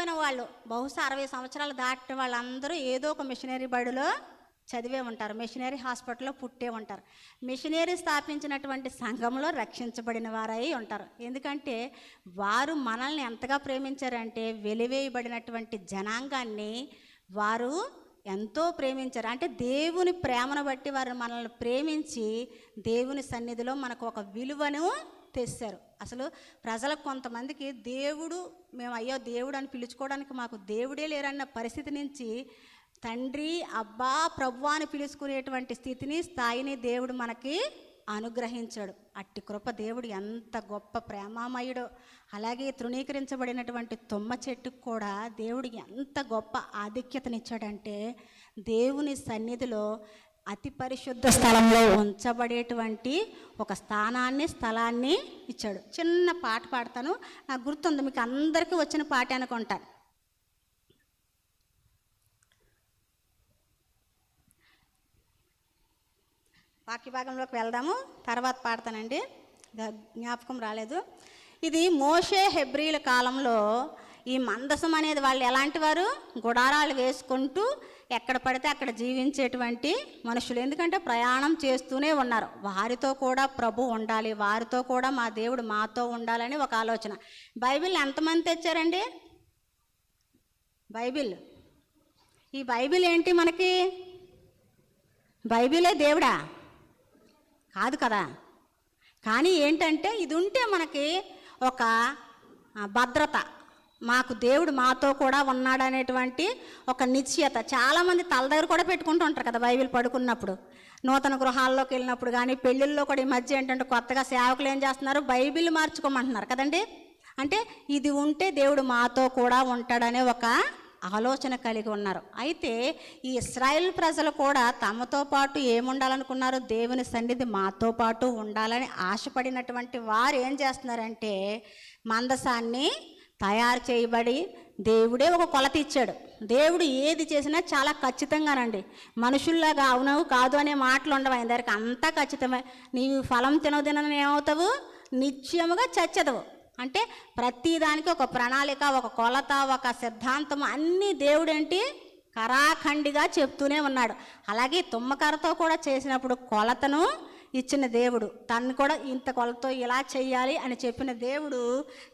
చదువుకోని వాళ్ళు బహుశా 60 సంవత్సరాలు దాటిన వాళ్ళందరూ ఏదో ఒక మిషనరీ బడిలో చదివే ఉంటారు, మిషనరీ హాస్పిటల్లో పుట్టే ఉంటారు, మిషనరీ స్థాపించినటువంటి సంఘంలో రక్షించబడిన వారై ఉంటారు. ఎందుకంటే వారు మనల్ని ఎంతగా ప్రేమించారంటే వెలివేయబడినటువంటి జనాంగాన్ని వారు ఎంతో ప్రేమించారు. అంటే దేవుని ప్రేమను బట్టి వారు మనల్ని ప్రేమించి దేవుని సన్నిధిలో మనకు ఒక విలువను తెస్తారు. అసలు ప్రజలకు కొంతమందికి దేవుడు, మేము అయ్యో దేవుడు అని పిలుచుకోవడానికి మాకు దేవుడే లేరన్న పరిస్థితి నుంచి తండ్రి, అబ్బా, ప్రభు అని పిలుచుకునేటువంటి స్థితిని, స్థాయిని దేవుడు మనకి అనుగ్రహించాడు. అట్టి కృప దేవుడు ఎంత గొప్ప ప్రేమామయుడో. అలాగే తృణీకరించబడినటువంటి తుమ్మ చెట్టుకు కూడా దేవుడు ఎంత గొప్ప ఆధిక్యతనిచ్చాడంటే దేవుని సన్నిధిలో అతి పరిశుద్ధ స్థలంలో ఉంచబడేటువంటి ఒక స్థలాన్ని ఇచ్చాడు. చిన్న పాట పాడతాను, నాకు గుర్తుంది, మీకు అందరికీ వచ్చిన పాట అనుకుంటాను. వాక్య భాగంలోకి వెళ్దాము, తర్వాత పాడతానండి, జ్ఞాపకం రాలేదు. ఇది మోషే హెబ్రీల కాలంలో ఈ మందసం అనేది వాళ్ళు ఎలాంటి వారు, గుడారాలు వేసుకుంటూ ఎక్కడ పడితే అక్కడ జీవించేటువంటి మనుషులు. ఎందుకంటే ప్రయాణం చేస్తూనే ఉన్నారు. వారితో కూడా ప్రభు ఉండాలి, వారితో కూడా మా దేవుడు మాతో ఉండాలని ఒక ఆలోచన. బైబిల్ ఎంతమంది తెచ్చారండి? ఈ బైబిల్ ఏంటి మనకి? బైబిలే దేవుడా? కాదు కదా. కానీ ఏంటంటే ఇది ఉంటే మనకి ఒక భద్రత, మాకు దేవుడు మాతో కూడా ఉన్నాడనేటువంటి ఒక నిశ్చయత. చాలామంది తల దగ్గర కూడా పెట్టుకుంటూ ఉంటారు కదా బైబిల్ పడుకున్నప్పుడు, నూతన గృహాల్లోకి వెళ్ళినప్పుడు కానీ, పెళ్ళిళ్ళలో కూడా ఈ మధ్య ఏంటంటే కొత్తగా సేవకులు ఏం చేస్తున్నారు, బైబిల్ మార్చుకోమంటున్నారు కదండి. అంటే ఇది ఉంటే దేవుడు మాతో కూడా ఉంటాడనే ఒక ఆలోచన కలిగి ఉన్నారు. అయితే ఈ ఇశ్రాయేల్ ప్రజలు కూడా తమతో పాటు ఏముండాలనుకున్నారు, దేవుని సన్నిధి మాతో పాటు ఉండాలని ఆశపడినటువంటి వారు ఏం చేస్తున్నారంటే మందసాన్ని తయారు చేయబడి దేవుడే ఒక కొలత ఇచ్చాడు. దేవుడు ఏది చేసినా చాలా ఖచ్చితంగానండి, మనుషుల్లాగా అవునవు కాదు అనే మాటలు ఉండవు ఆయన దగ్గరికి, అంతా ఖచ్చితమే. నీవు ఫలం తినదని ఏమవుతావు, నిశ్చయముగా చచ్చదవు. అంటే ప్రతిదానికి ఒక ప్రణాళిక, ఒక కొలత, ఒక సిద్ధాంతం అన్నీ దేవుడేంటి కరాఖండిగా చెప్తూనే ఉన్నాడు. అలాగే తుమ్మకరతో కూడా చేసినప్పుడు కొలతను ఇచ్చిన దేవుడు, తను కూడా ఇంత కొలతో ఇలా చెయ్యాలి అని చెప్పిన దేవుడు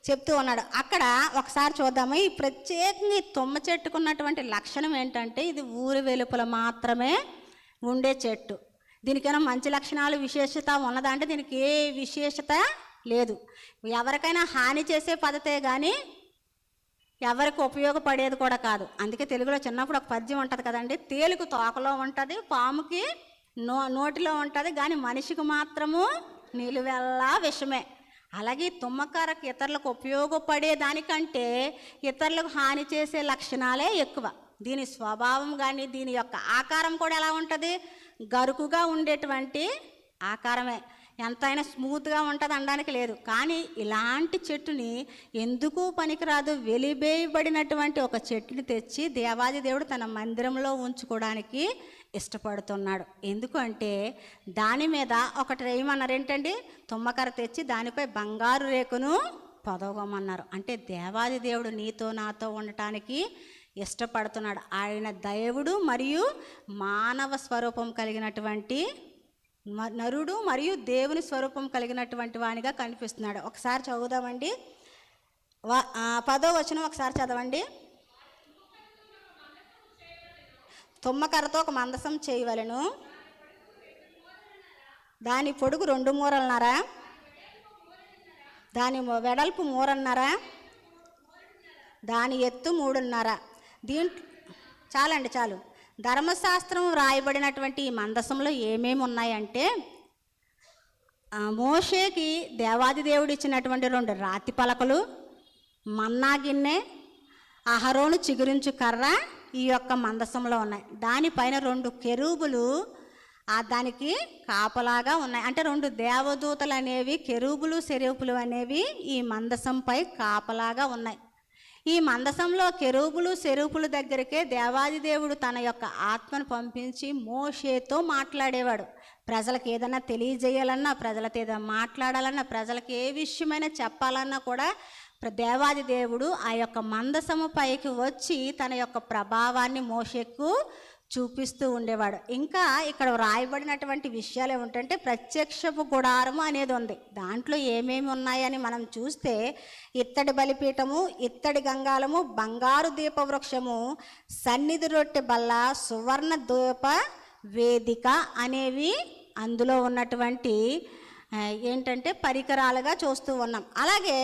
చెప్తూ ఉన్నాడు. అక్కడ ఒకసారి చూద్దాము. ఈ ప్రత్యేకంగా ఈ తుమ్మ చెట్టుకున్నటువంటి లక్షణం ఏంటంటే ఇది ఊరి వెలుపల మాత్రమే ఉండే చెట్టు. దీనికైనా మంచి లక్షణాలు, విశేషత ఉన్నదా అంటే దీనికి ఏ విశేషత లేదు. ఎవరికైనా హాని చేసే పద్ధతే కానీ ఎవరికి ఉపయోగపడేది కూడా కాదు. అందుకే తెలుగులో చిన్నప్పుడు ఒక పద్యం ఉంటుంది కదండి, తేలుకు తోకలో ఉంటుంది, పాముకి నోటిలో ఉంటుంది, కానీ మనిషికి మాత్రము నిలువెల్లా విషమే. అలాగే తుమ్మకరకు ఇతరులకు ఉపయోగపడే దానికంటే ఇతరులకు హాని చేసే లక్షణాలే ఎక్కువ. దీని స్వభావం కానీ దీని యొక్క ఆకారం కూడా ఎలా ఉంటుంది, గరుకుగా ఉండేటువంటి ఆకారమే. ఎంతైనా స్మూత్గా ఉంటుంది అనడానికి లేదు. కానీ ఇలాంటి చెట్టుని ఎందుకు పనికిరాదు, వెలివేయబడినటువంటి ఒక చెట్టుని తెచ్చి దేవాది దేవుడు తన మందిరంలో ఉంచుకోవడానికి ఇష్టపడుతున్నాడు. ఎందుకంటే దాని మీద ఒకటి ఏమన్నారు ఏంటండి, తుమ్మకర తెచ్చి దానిపై బంగారు రేకును పొదగమన్నారు. అంటే దేవాది దేవుడు నీతో నాతో ఉండటానికి ఇష్టపడుతున్నాడు. ఆయన దేవుడు మరియు మానవ స్వరూపం కలిగినటువంటి నరుడు మరియు దేవుని స్వరూపం కలిగినటువంటి వానిగా కనిపిస్తున్నాడు. ఒకసారి చదువుదామండి, 10వ వచనం ఒకసారి చదవండి. తుమ్మకరతో ఒక మందసం చేయవలెను, దాని పొడుగు 2 మూరలున్నర, దాని వెడల్పు 3:30, దాని ఎత్తు 3:30. దీంట్లో చాలు. ధర్మశాస్త్రం వ్రాయబడినటువంటి ఈ మందసంలో ఏమేమి ఉన్నాయంటే మోషేకి దేవాది దేవుడు ఇచ్చినటువంటి 2 రాతి పలకలు, మన్నా గిన్నె, అహరోను చిగురించు కర్ర ఈ యొక్క మందసంలో ఉన్నాయి. దానిపైన 2 కెరూబులు దానికి కాపలాగా ఉన్నాయి. అంటే 2 దేవదూతలు అనేవి, కెరూబులు సెరూపులు అనేవి ఈ మందసంపై కాపలాగా ఉన్నాయి. ఈ మందసంలో కెరూబులు సెరూపుల దగ్గరికే దేవాది దేవుడు తన యొక్క ఆత్మను పంపించి మోషేతో మాట్లాడేవాడు. ప్రజలకు ఏదైనా తెలియజేయాలన్నా, ప్రజలతో ఏదైనా మాట్లాడాలన్నా, ప్రజలకు ఏ విషయమైనా చెప్పాలన్నా కూడా దేవాది దేవుడు ఆ యొక్క మందసము పైకి వచ్చి తన యొక్క ప్రభావాన్ని మోషేకు చూపిస్తూ ఉండేవాడు. ఇంకా ఇక్కడ రాయబడినటువంటి విషయాలు ఏమిటంటే ప్రత్యక్షపు గుడారము అనేది ఉంది. దాంట్లో ఏమేమి ఉన్నాయని మనం చూస్తే ఇత్తడి బలిపీఠము, ఇత్తడి గంగాళము, బంగారు దీపవృక్షము, సన్నిధి రొట్టె బల్ల, సువర్ణ దీప వేదిక అనేవి అందులో ఉన్నటువంటి ఏంటంటే పరికరాలుగా చూస్తూ ఉన్నాం. అలాగే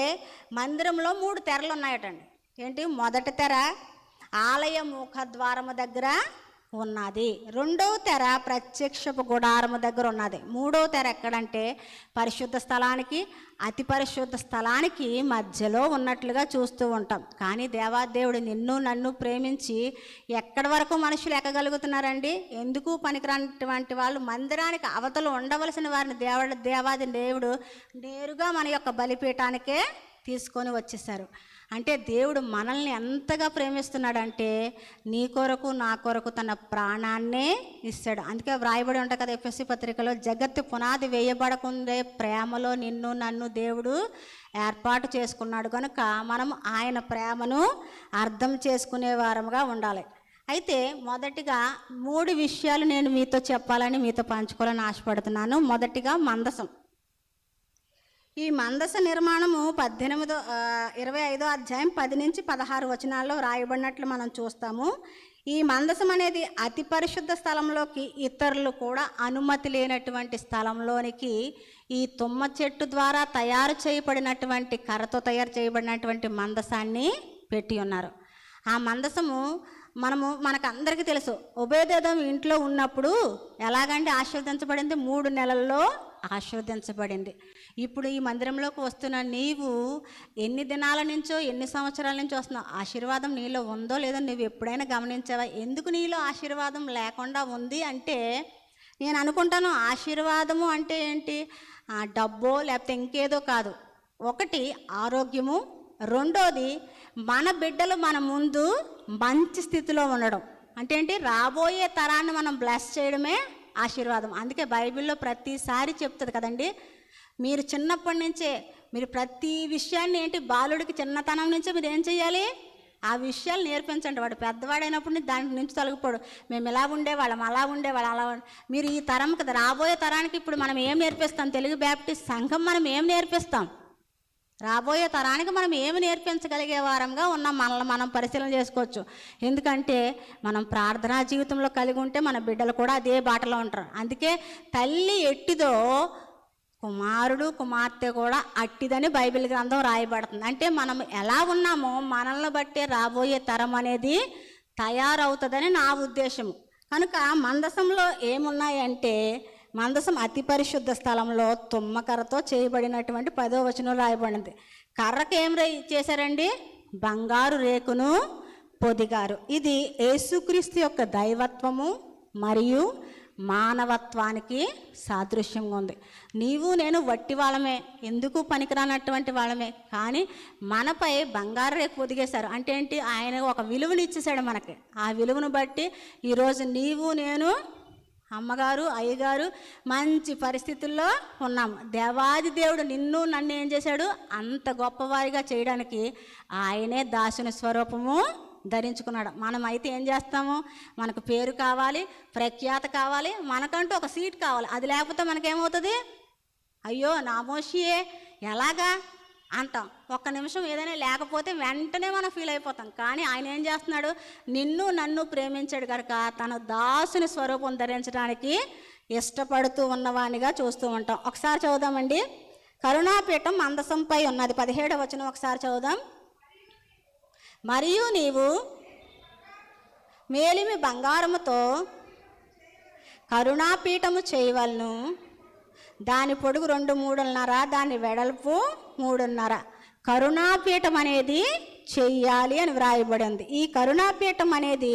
మందిరంలో 3 తెరలు ఉన్నాయటండి. ఏంటి? మొదటి తెర ఆలయ ముఖద్వారము దగ్గర ఉన్నది, రెండవ తెర ప్రత్యక్షపు గుడారము దగ్గర ఉన్నది, మూడవ తెర ఎక్కడంటే పరిశుద్ధ స్థలానికి అతి పరిశుద్ధ స్థలానికి మధ్యలో ఉన్నట్లుగా చూస్తూ ఉంటాం. కానీ దేవాదేవుడు నిన్ను నన్ను ప్రేమించి ఎక్కడి వరకు మనుషులు ఎక్కగలుగుతున్నారండి? ఎందుకు పనికిరానటువంటి వాళ్ళు మందిరానికి అవతలు ఉండవలసిన వారిని దేవాది దేవుడు నేరుగా మన యొక్క బలిపీఠానికే తీసుకొని వచ్చేసారు. అంటే దేవుడు మనల్ని ఎంతగా ప్రేమిస్తున్నాడంటే నీ కొరకు నా కొరకు తన ప్రాణాన్నే ఇస్తాడు. అందుకే వ్రాయబడి ఉంటాయి కదా ఎఫెసీ పత్రికలో, జగత్తు పునాది వేయబడకుండే ప్రేమలో నిన్ను నన్ను దేవుడు ఏర్పాటు చేసుకున్నాడు కనుక మనం ఆయన ప్రేమను అర్థం చేసుకునే వారముగా ఉండాలి. అయితే మొదటిగా 3 విషయాలు నేను మీతో చెప్పాలని మీతో పంచుకోవాలని ఆశపడుతున్నాను. మొదటిగా మందసం. ఈ మందస నిర్మాణము 25వ అధ్యాయం 10 నుంచి 16 వచనాల్లో రాయబడినట్లు మనం చూస్తాము. ఈ మందసం అనేది అతి పరిశుద్ధ స్థలంలోకి ఇతరులు కూడా అనుమతి లేనటువంటి స్థలంలోనికి ఈ తుమ్మ చెట్టు ద్వారా తయారు చేయబడినటువంటి కర్రతో తయారు చేయబడినటువంటి మందసాన్ని పెట్టి ఉన్నారు. ఆ మందసము మనకు అందరికీ తెలుసు, ఒబేదెదోము ఇంట్లో ఉన్నప్పుడు ఎలాగంటే ఆశీర్వదించబడింది? 3 నెలల్లో ఆశీర్వదించబడింది. ఇప్పుడు ఈ మందిరంలోకి వస్తున్న నీవు ఎన్ని దినాల నుంచో ఎన్ని సంవత్సరాల నుంచో వస్తున్నావు, ఆశీర్వాదం నీలో ఉందో లేదో నువ్వు ఎప్పుడైనా గమనించావా? ఎందుకు నీలో ఆశీర్వాదం లేకుండా ఉంది అంటే నేను అనుకుంటాను ఆశీర్వాదము అంటే ఏంటి? డబ్బో లేకపోతే ఇంకేదో కాదు. ఒకటి ఆరోగ్యము, రెండోది మన బిడ్డలు మన ముందు మంచి స్థితిలో ఉండడం. అంటే ఏంటి? రాబోయే తరాన్ని మనం బ్లెస్ చేయడమే ఆశీర్వాదం. అందుకే బైబిల్లో ప్రతిసారి చెప్తుంది కదండి, మీరు చిన్నప్పటి నుంచే మీరు ప్రతి విషయాన్ని ఏంటి బాలుడికి చిన్నతనం నుంచే మీరు ఏం చేయాలి? ఆ విషయాలు నేర్పించండి. వాడు పెద్దవాడైనప్పుడు దాని నుంచి తొలగిపోడు. మేము ఇలా ఉండేవాళ్ళం, అలా ఉండేవాళ్ళం, అలా మీరు ఈ తరం కదా రాబోయే తరానికి ఇప్పుడు మనం ఏం నేర్పిస్తాం? తెలుగు బ్యాప్టిస్ట్ సంఘం మనం ఏం నేర్పిస్తాం? రాబోయే తరానికి మనం ఏమి నేర్పించగలిగే వారంగా ఉన్నాం? మనల్ని మనం పరిశీలన చేసుకోవచ్చు. ఎందుకంటే మనం ప్రార్థనా జీవితంలో కలిగి ఉంటే మన బిడ్డలు కూడా అదే బాటలో ఉంటారు. అందుకే తల్లి ఎట్టిదో కుమారుడు కుమార్తె కూడా అట్టిదని బైబిల్ గ్రంథం రాయబడుతుంది. అంటే మనం ఎలా ఉన్నామో మనల్ని బట్టే రాబోయే తరం అనేది తయారవుతుందని నా ఉద్దేశము. కనుక మందసంలో ఏమున్నాయంటే మందసం అతి పరిశుద్ధ స్థలంలో తుమ్మకర్రతో చేయబడినటువంటి 10వ వచనం రాయబడింది. కర్రకు ఏం చేశారండి? బంగారు రేకును పొదిగారు. ఇది యేసుక్రీస్తు యొక్క దైవత్వము మరియు మానవత్వానికి సాదృశ్యంగా ఉంది. నీవు నేను వట్టి వాళ్ళమే, ఎందుకు పనికిరానటువంటి వాళ్ళమే, కానీ మనపై బంగారు రేకు పొదిగేశారు. అంటే ఏంటి? ఆయన ఒక విలువను ఇచ్చేసాడు మనకి. ఆ విలువను బట్టి ఈరోజు నీవు నేను అమ్మగారు అయ్యగారు మంచి పరిస్థితుల్లో ఉన్నాము. దేవాది దేవుడు నిన్ను నన్ను ఏం చేశాడు? అంత గొప్పవారిగా చేయడానికి ఆయనే దాసుని స్వరూపము ధరించుకున్నాడు. మనం అయితే ఏం చేస్తాము? మనకు పేరు కావాలి, ప్రఖ్యాత కావాలి, మనకంటూ ఒక సీట్ కావాలి. అది లేకపోతే మనకేమవుతుంది? అయ్యో నామోషియే ఎలాగా అంటాం. ఒక్క నిమిషం ఏదైనా లేకపోతే వెంటనే మనం ఫీల్ అయిపోతాం. కానీ ఆయన ఏం చేస్తున్నాడు? నిన్ను నన్ను ప్రేమించాడు కనుక తన దాసుని స్వరూపం ధరించడానికి ఇష్టపడుతూ ఉన్నవానిగా చూస్తూ ఉంటాం. ఒకసారి చదువుదామండి. కరుణాపీఠం మందసంపై ఉన్నది. 17వ వచనం ఒకసారి చదువుదాం. మరియు నీవు మేలిమి బంగారముతో కరుణాపీఠము చేయవలను, దాని పొడుగు 2 మూడున్నర, దాని వెడల్పు 3.5. కరుణాపీఠం అనేది చెయ్యాలి అని వ్రాయబడింది. ఈ కరుణాపీఠం అనేది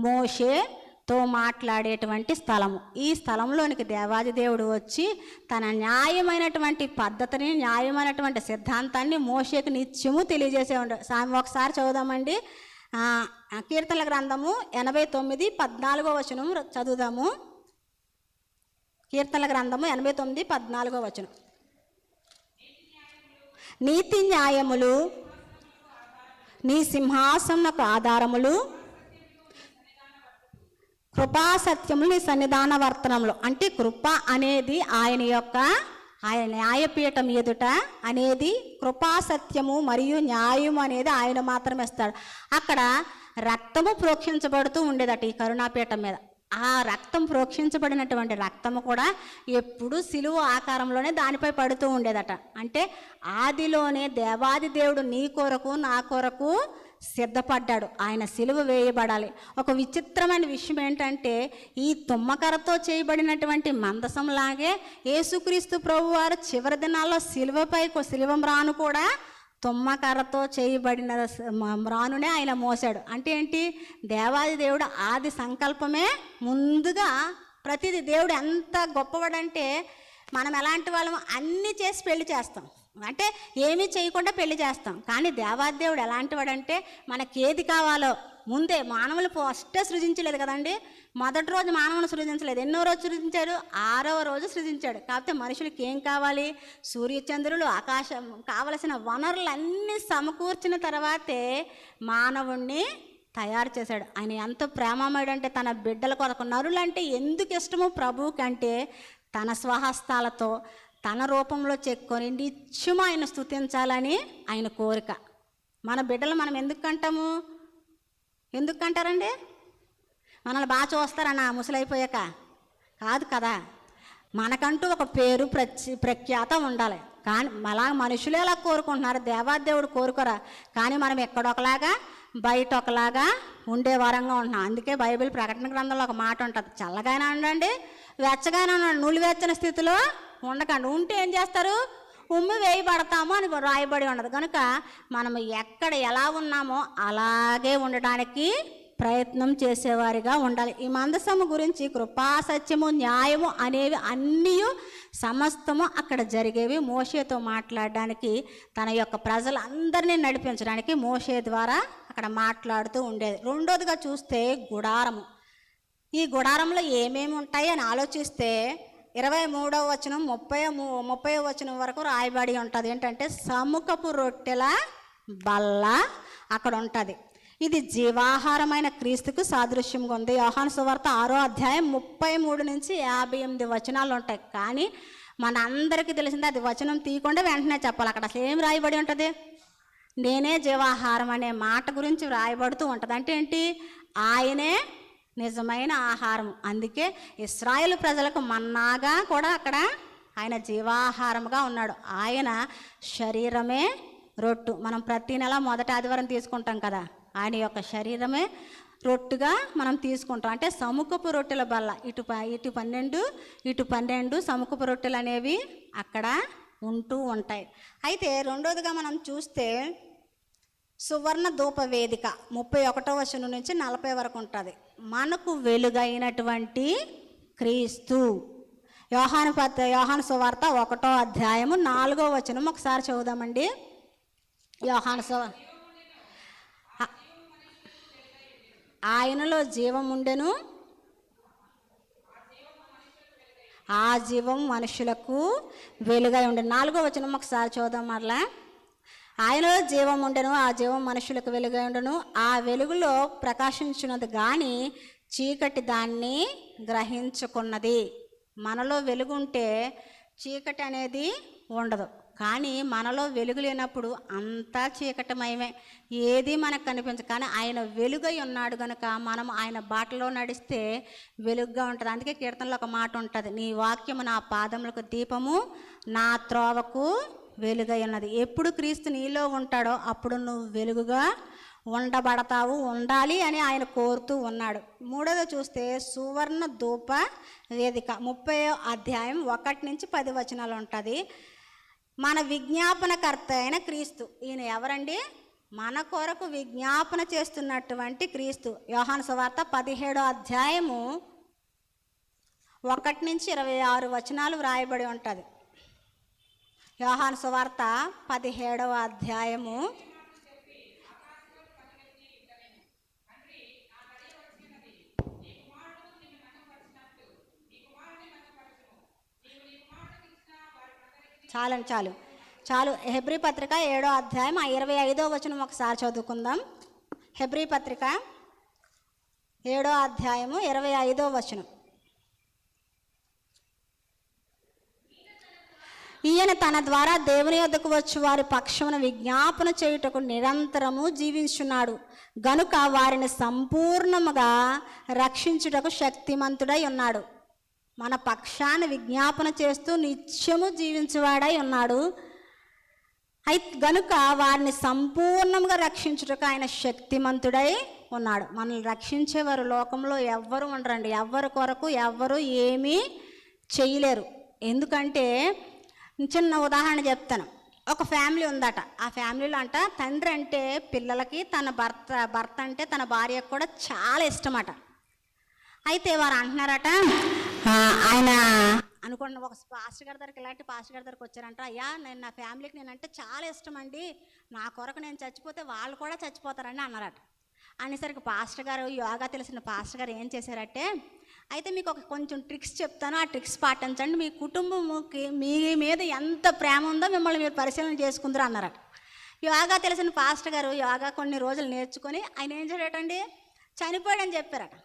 మోషేతో మాట్లాడేటువంటి స్థలము. ఈ స్థలంలోనికి దేవాది దేవుడు వచ్చి తన న్యాయమైనటువంటి పద్ధతిని, న్యాయమైనటువంటి సిద్ధాంతాన్ని మోషేకు నిత్యము తెలియజేసే ఉండే. ఒకసారి చదువుదామండి. కీర్తనల గ్రంథము 89 14వ వచనం చదువుదాము. కీర్తనల గ్రంథము 89 14వ వచనం. నీతి న్యాయములు నీ సింహాసనకు ఆధారములు, కృపా సత్యములు నీ సన్నిధాన వర్తనములు. అంటే కృప అనేది ఆయన న్యాయపీఠం ఎదుట అనేది కృపా సత్యము మరియు న్యాయము అనేది ఆయన మాత్రమే ఇస్తాడు. అక్కడ రక్తము ప్రోక్షించబడుతూ ఉండేదట ఈ కరుణాపీఠం మీద. ఆ రక్తం ప్రోక్షించబడినటువంటి రక్తము కూడా ఎప్పుడు సిలువ ఆకారంలోనే దానిపై పడుతూ ఉండేదట. అంటే ఆదిలోనే దేవాది దేవుడు నీ కొరకు నా కొరకు సిద్ధపడ్డాడు. ఆయన సిలువ వేయబడాలి. ఒక విచిత్రమైన విషయం ఏంటంటే ఈ తుమ్మకరతో చేయబడినటువంటి మందసంలాగే యేసుక్రీస్తు ప్రభువారు చివరి దినాల్లో సిలువ మ్రాను కూడా తుమ్మకర్రతో చేయబడిన మ్రానునే ఆయన మోసాడు. అంటే ఏంటి? దేవాది దేవుడు ఆది సంకల్పమే ముందుగా ప్రతిదీ. దేవుడు ఎంత గొప్పవాడంటే మనం ఎలాంటి వాళ్ళం అన్నీ చేసి పెళ్లి చేస్తాం, అంటే ఏమీ చేయకుండా పెళ్లి చేస్తాం. కానీ దేవాది దేవుడు ఎలాంటి వాడంటే మనకి ఏది కావాలో ముందే, మానవులు ఫస్టే సృజించలేదు కదండి. మొదటి రోజు మానవుని సృజించలేదు. ఎన్నో రోజు సృజించాడు? 6వ రోజు సృజించాడు. కాకపోతే మనుషులకి ఏం కావాలి? సూర్యచంద్రులు, ఆకాశం, కావలసిన వనరులన్నీ సమకూర్చిన తర్వాతే మానవుణ్ణి తయారు చేశాడు. ఆయన ఎంత ప్రేమమయుడు అంటే తన బిడ్డల కొరకు. నరులంటే ఎందుకు ఇష్టమో ప్రభువుకి అంటే తన స్వహస్తాలతో తన రూపంలో చెక్కొని నిత్యము ఆయన స్తుతించాలని ఆయన కోరిక. మన బిడ్డలు మనం ఎందుకు అంటాము? ఎందుకు అంటారండి? మనల్ని బాగా చూస్తారన్నా ముసలైపోయాక? కాదు కదా. మనకంటూ ఒక పేరు ప్రఖ్యాత ఉండాలి. కానీ అలా మనుషులే అలా కోరుకుంటున్నారు, దేవాదేవుడు కోరుకోరా. కానీ మనం ఎక్కడొకలాగా బయట ఒకలాగా ఉండే వారంగా ఉంటున్నాం. అందుకే బైబిల్ ప్రకటన గ్రంథంలో ఒక మాట ఉంటుంది, చల్లగానే ఉండండి, వెచ్చగానే ఉండండి, నులివెచ్చని స్థితిలో ఉండకండి. ఉంటే ఏం చేస్తారు? ఉమ్మి వేయబడతాము అని రాయబడి ఉండదు. కనుక మనం ఎక్కడ ఎలా ఉన్నామో అలాగే ఉండడానికి ప్రయత్నం చేసేవారిగా ఉండాలి. ఈ మందసము గురించి కృపా సత్యము న్యాయము అనేవి అన్నీ సమస్తము అక్కడ జరిగేవి. మోషేతో మాట్లాడడానికి, తన యొక్క ప్రజలందరినీ నడిపించడానికి మోషే ద్వారా అక్కడ మాట్లాడుతూ ఉండేది. రెండోదిగా చూస్తే గుడారము. ఈ గుడారంలో ఏమేమి ఉంటాయి అని ఆలోచిస్తే 23వ వచనం 30వ వచనం వరకు రాయబడి ఉంటుంది. ఏంటంటే సముఖపు రొట్టెల బల్ల అక్కడ ఉంటుంది. ఇది జీవాహారమైన క్రీస్తుకు సాదృశ్యంగా ఉంది. యోహాను సువార్త 6వ అధ్యాయం 33 నుంచి 58 వచనాలు ఉంటాయి. కానీ మన అందరికీ తెలిసిందే, అది వచనం తీయకుండా వెంటనే చెప్పాలి. అక్కడ అసలు ఏం రాయబడి ఉంటుంది? నేనే జీవాహారం అనే మాట గురించి రాయబడుతూ ఉంటుంది. అంటే ఏంటి? ఆయనే నిజమైన ఆహారం. అందుకే ఇశ్రాయేలు ప్రజలకు మన్నాగా కూడా అక్కడ ఆయన జీవాహారముగా ఉన్నాడు. ఆయన శరీరమే రొట్టు. మనం ప్రతి నెల మొదటి ఆదివారం తీసుకుంటాం కదా, ఆయన యొక్క శరీరమే రొట్టుగా మనం తీసుకుంటాం. అంటే సముఖపు రొట్టెల బల్ల, ఇటు 12 ఇటు 12 సముఖపు రొట్టెలు అనేవి అక్కడ ఉంటూ ఉంటాయి. అయితే రెండోదిగా మనం చూస్తే సువర్ణ ధూప వేదిక 31వ వచనం నుంచి 40 వరకు ఉంటుంది. మనకు వెలుగైనటువంటి క్రీస్తు. యోహాను సువార్త 1వ అధ్యాయము 4వ వచనం ఒకసారి చదువుదామండి. యోహాను సువార్త. ఆయనలో జీవం ఉండెను, ఆ జీవం మనుషులకు వెలుగై ఉండెను. 4వ వచనం ఒకసారి చూద్దాం. మరలా ఆయనలో జీవం ఉండెను, ఆ జీవం మనుషులకు వెలుగై ఉండెను, ఆ వెలుగులో ప్రకాశించున్నది కానీ చీకటి దాన్ని గ్రహించుకున్నది. మనలో వెలుగుంటే చీకటి అనేది ఉండదు. కానీ మనలో వెలుగు లేనప్పుడు అంతా చీకటమయమే, ఏది మనకు కనిపించదు. కానీ ఆయన వెలుగై ఉన్నాడు కనుక మనం ఆయన బాటలో నడిస్తే వెలుగుగా ఉంటుంది. అందుకే కీర్తనలో ఒక మాట ఉంటుంది, నీ వాక్యము నా పాదములకు దీపము, నా త్రోవకు వెలుగై ఉన్నది. ఎప్పుడు క్రీస్తు నీలో ఉంటాడో అప్పుడు నువ్వు వెలుగుగా ఉండబడతావు, ఉండాలి అని ఆయన కోరుతూ ఉన్నాడు. మూడోది చూస్తే సువర్ణ ధూప వేదిక 30వ అధ్యాయం 1 నుంచి 10 వచనాలు ఉంటుంది. మన విజ్ఞాపనకర్త అయిన క్రీస్తు. ఈయన ఎవరండి? మన కొరకు విజ్ఞాపన చేస్తున్నటువంటి క్రీస్తు. యోహాను సువార్త 17వ అధ్యాయము 1 నుంచి 26 వచనాలు వ్రాయబడి ఉంటుంది. యోహాను సువార్త 17వ అధ్యాయము చాలు. చాలు. హెబ్రీ పత్రిక 7వ అధ్యాయం 25వ వచనం ఒకసారి చదువుకుందాం. హెబ్రీ పత్రిక 7వ అధ్యాయము 25వ వచనం. ఈయన తన ద్వారా దేవుని యొద్దకు వచ్చి వారి పక్షమున విజ్ఞాపన చేయుటకు నిరంతరము జీవించున్నాడు గనుక వారిని సంపూర్ణముగా రక్షించుటకు శక్తిమంతుడై ఉన్నాడు. మన పక్షాన విజ్ఞాపన చేస్తూ నిత్యము జీవించువాడై ఉన్నాడు. గనుక వారిని సంపూర్ణంగా రక్షించుటకు ఆయన శక్తిమంతుడై ఉన్నాడు. మనల్ని రక్షించేవారు లోకంలో ఎవ్వరు ఉండరండి. ఎవ్వరి కొరకు ఎవ్వరు ఏమీ చేయలేరు. ఎందుకంటే చిన్న ఉదాహరణ చెప్తాను. ఒక ఫ్యామిలీ ఉందట. ఆ ఫ్యామిలీలో అంట తండ్రి అంటే పిల్లలకి తన భర్త అంటే తన భార్యకు కూడా చాలా ఇష్టమట. అయితే వారు అంటున్నారట, ఆయన అనుకున్న ఒక పాస్టర్ గారి దగ్గరికి, ఇలాంటి పాస్టర్ గారి దగ్గరికి వచ్చారంట. అయ్యా, నేను నా ఫ్యామిలీకి నేనంటే చాలా ఇష్టం అండి, నా కొరకు నేను చచ్చిపోతే వాళ్ళు కూడా చచ్చిపోతారని అన్నారట. అనేసరికి పాస్టర్ గారు, యోగా తెలిసిన పాస్టర్ గారు ఏం చేశారంటే, అయితే మీకు కొంచెం ట్రిక్స్ చెప్తాను, ఆ ట్రిక్స్ పాటించండి, మీ కుటుంబంకి మీ మీద ఎంత ప్రేమ ఉందో మిమ్మల్ని మీరు పరిశీలన చేసుకుందరు అన్నారట. యోగా తెలిసిన పాస్టర్ గారు యోగా కొన్ని రోజులు నేర్చుకొని ఆయన ఏం చేయటండి, చనిపోయాడని చెప్పారట.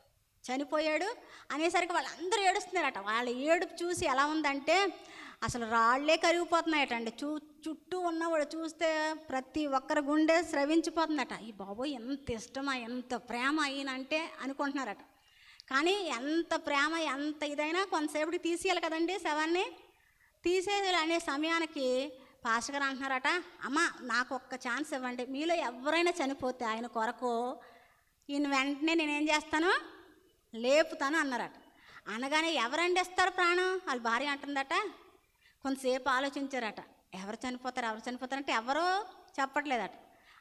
చనిపోయాడు అనేసరికి వాళ్ళందరూ ఏడుస్తున్నారట. వాళ్ళ ఏడుపు చూసి ఎలా ఉందంటే అసలు రాళ్లే కరిగిపోతున్నాయటండి. చుట్టూ ఉన్నవాడు చూస్తే ప్రతి ఒక్కరి గుండె స్రవించిపోతుందట. ఈ బాబోయ్ ఎంత ఇష్టమా, ఎంత ప్రేమ ఈయనంటే అనుకుంటున్నారట. కానీ ఎంత ప్రేమ ఎంత ఇదైనా కొంతసేపటికి తీసేయాలి కదండి. శవాన్ని తీసేయాలి అనే సమయానికి పాస్టర్ గారు అంటున్నారట, అమ్మ నాకు ఒక్క ఛాన్స్ ఇవ్వండి, మీలో ఎవరైనా చనిపోతే ఆయన కొరకు ఈయన వెంటనే నేనేం చేస్తాను, లేపుతాను అన్నారట. అనగానే ఎవరండి ఇస్తారు ప్రాణం, వాళ్ళ భార్య అంటుందట. కొంతసేపు ఆలోచించారట, ఎవరు చనిపోతారంటే ఎవరో చెప్పట్లేదట.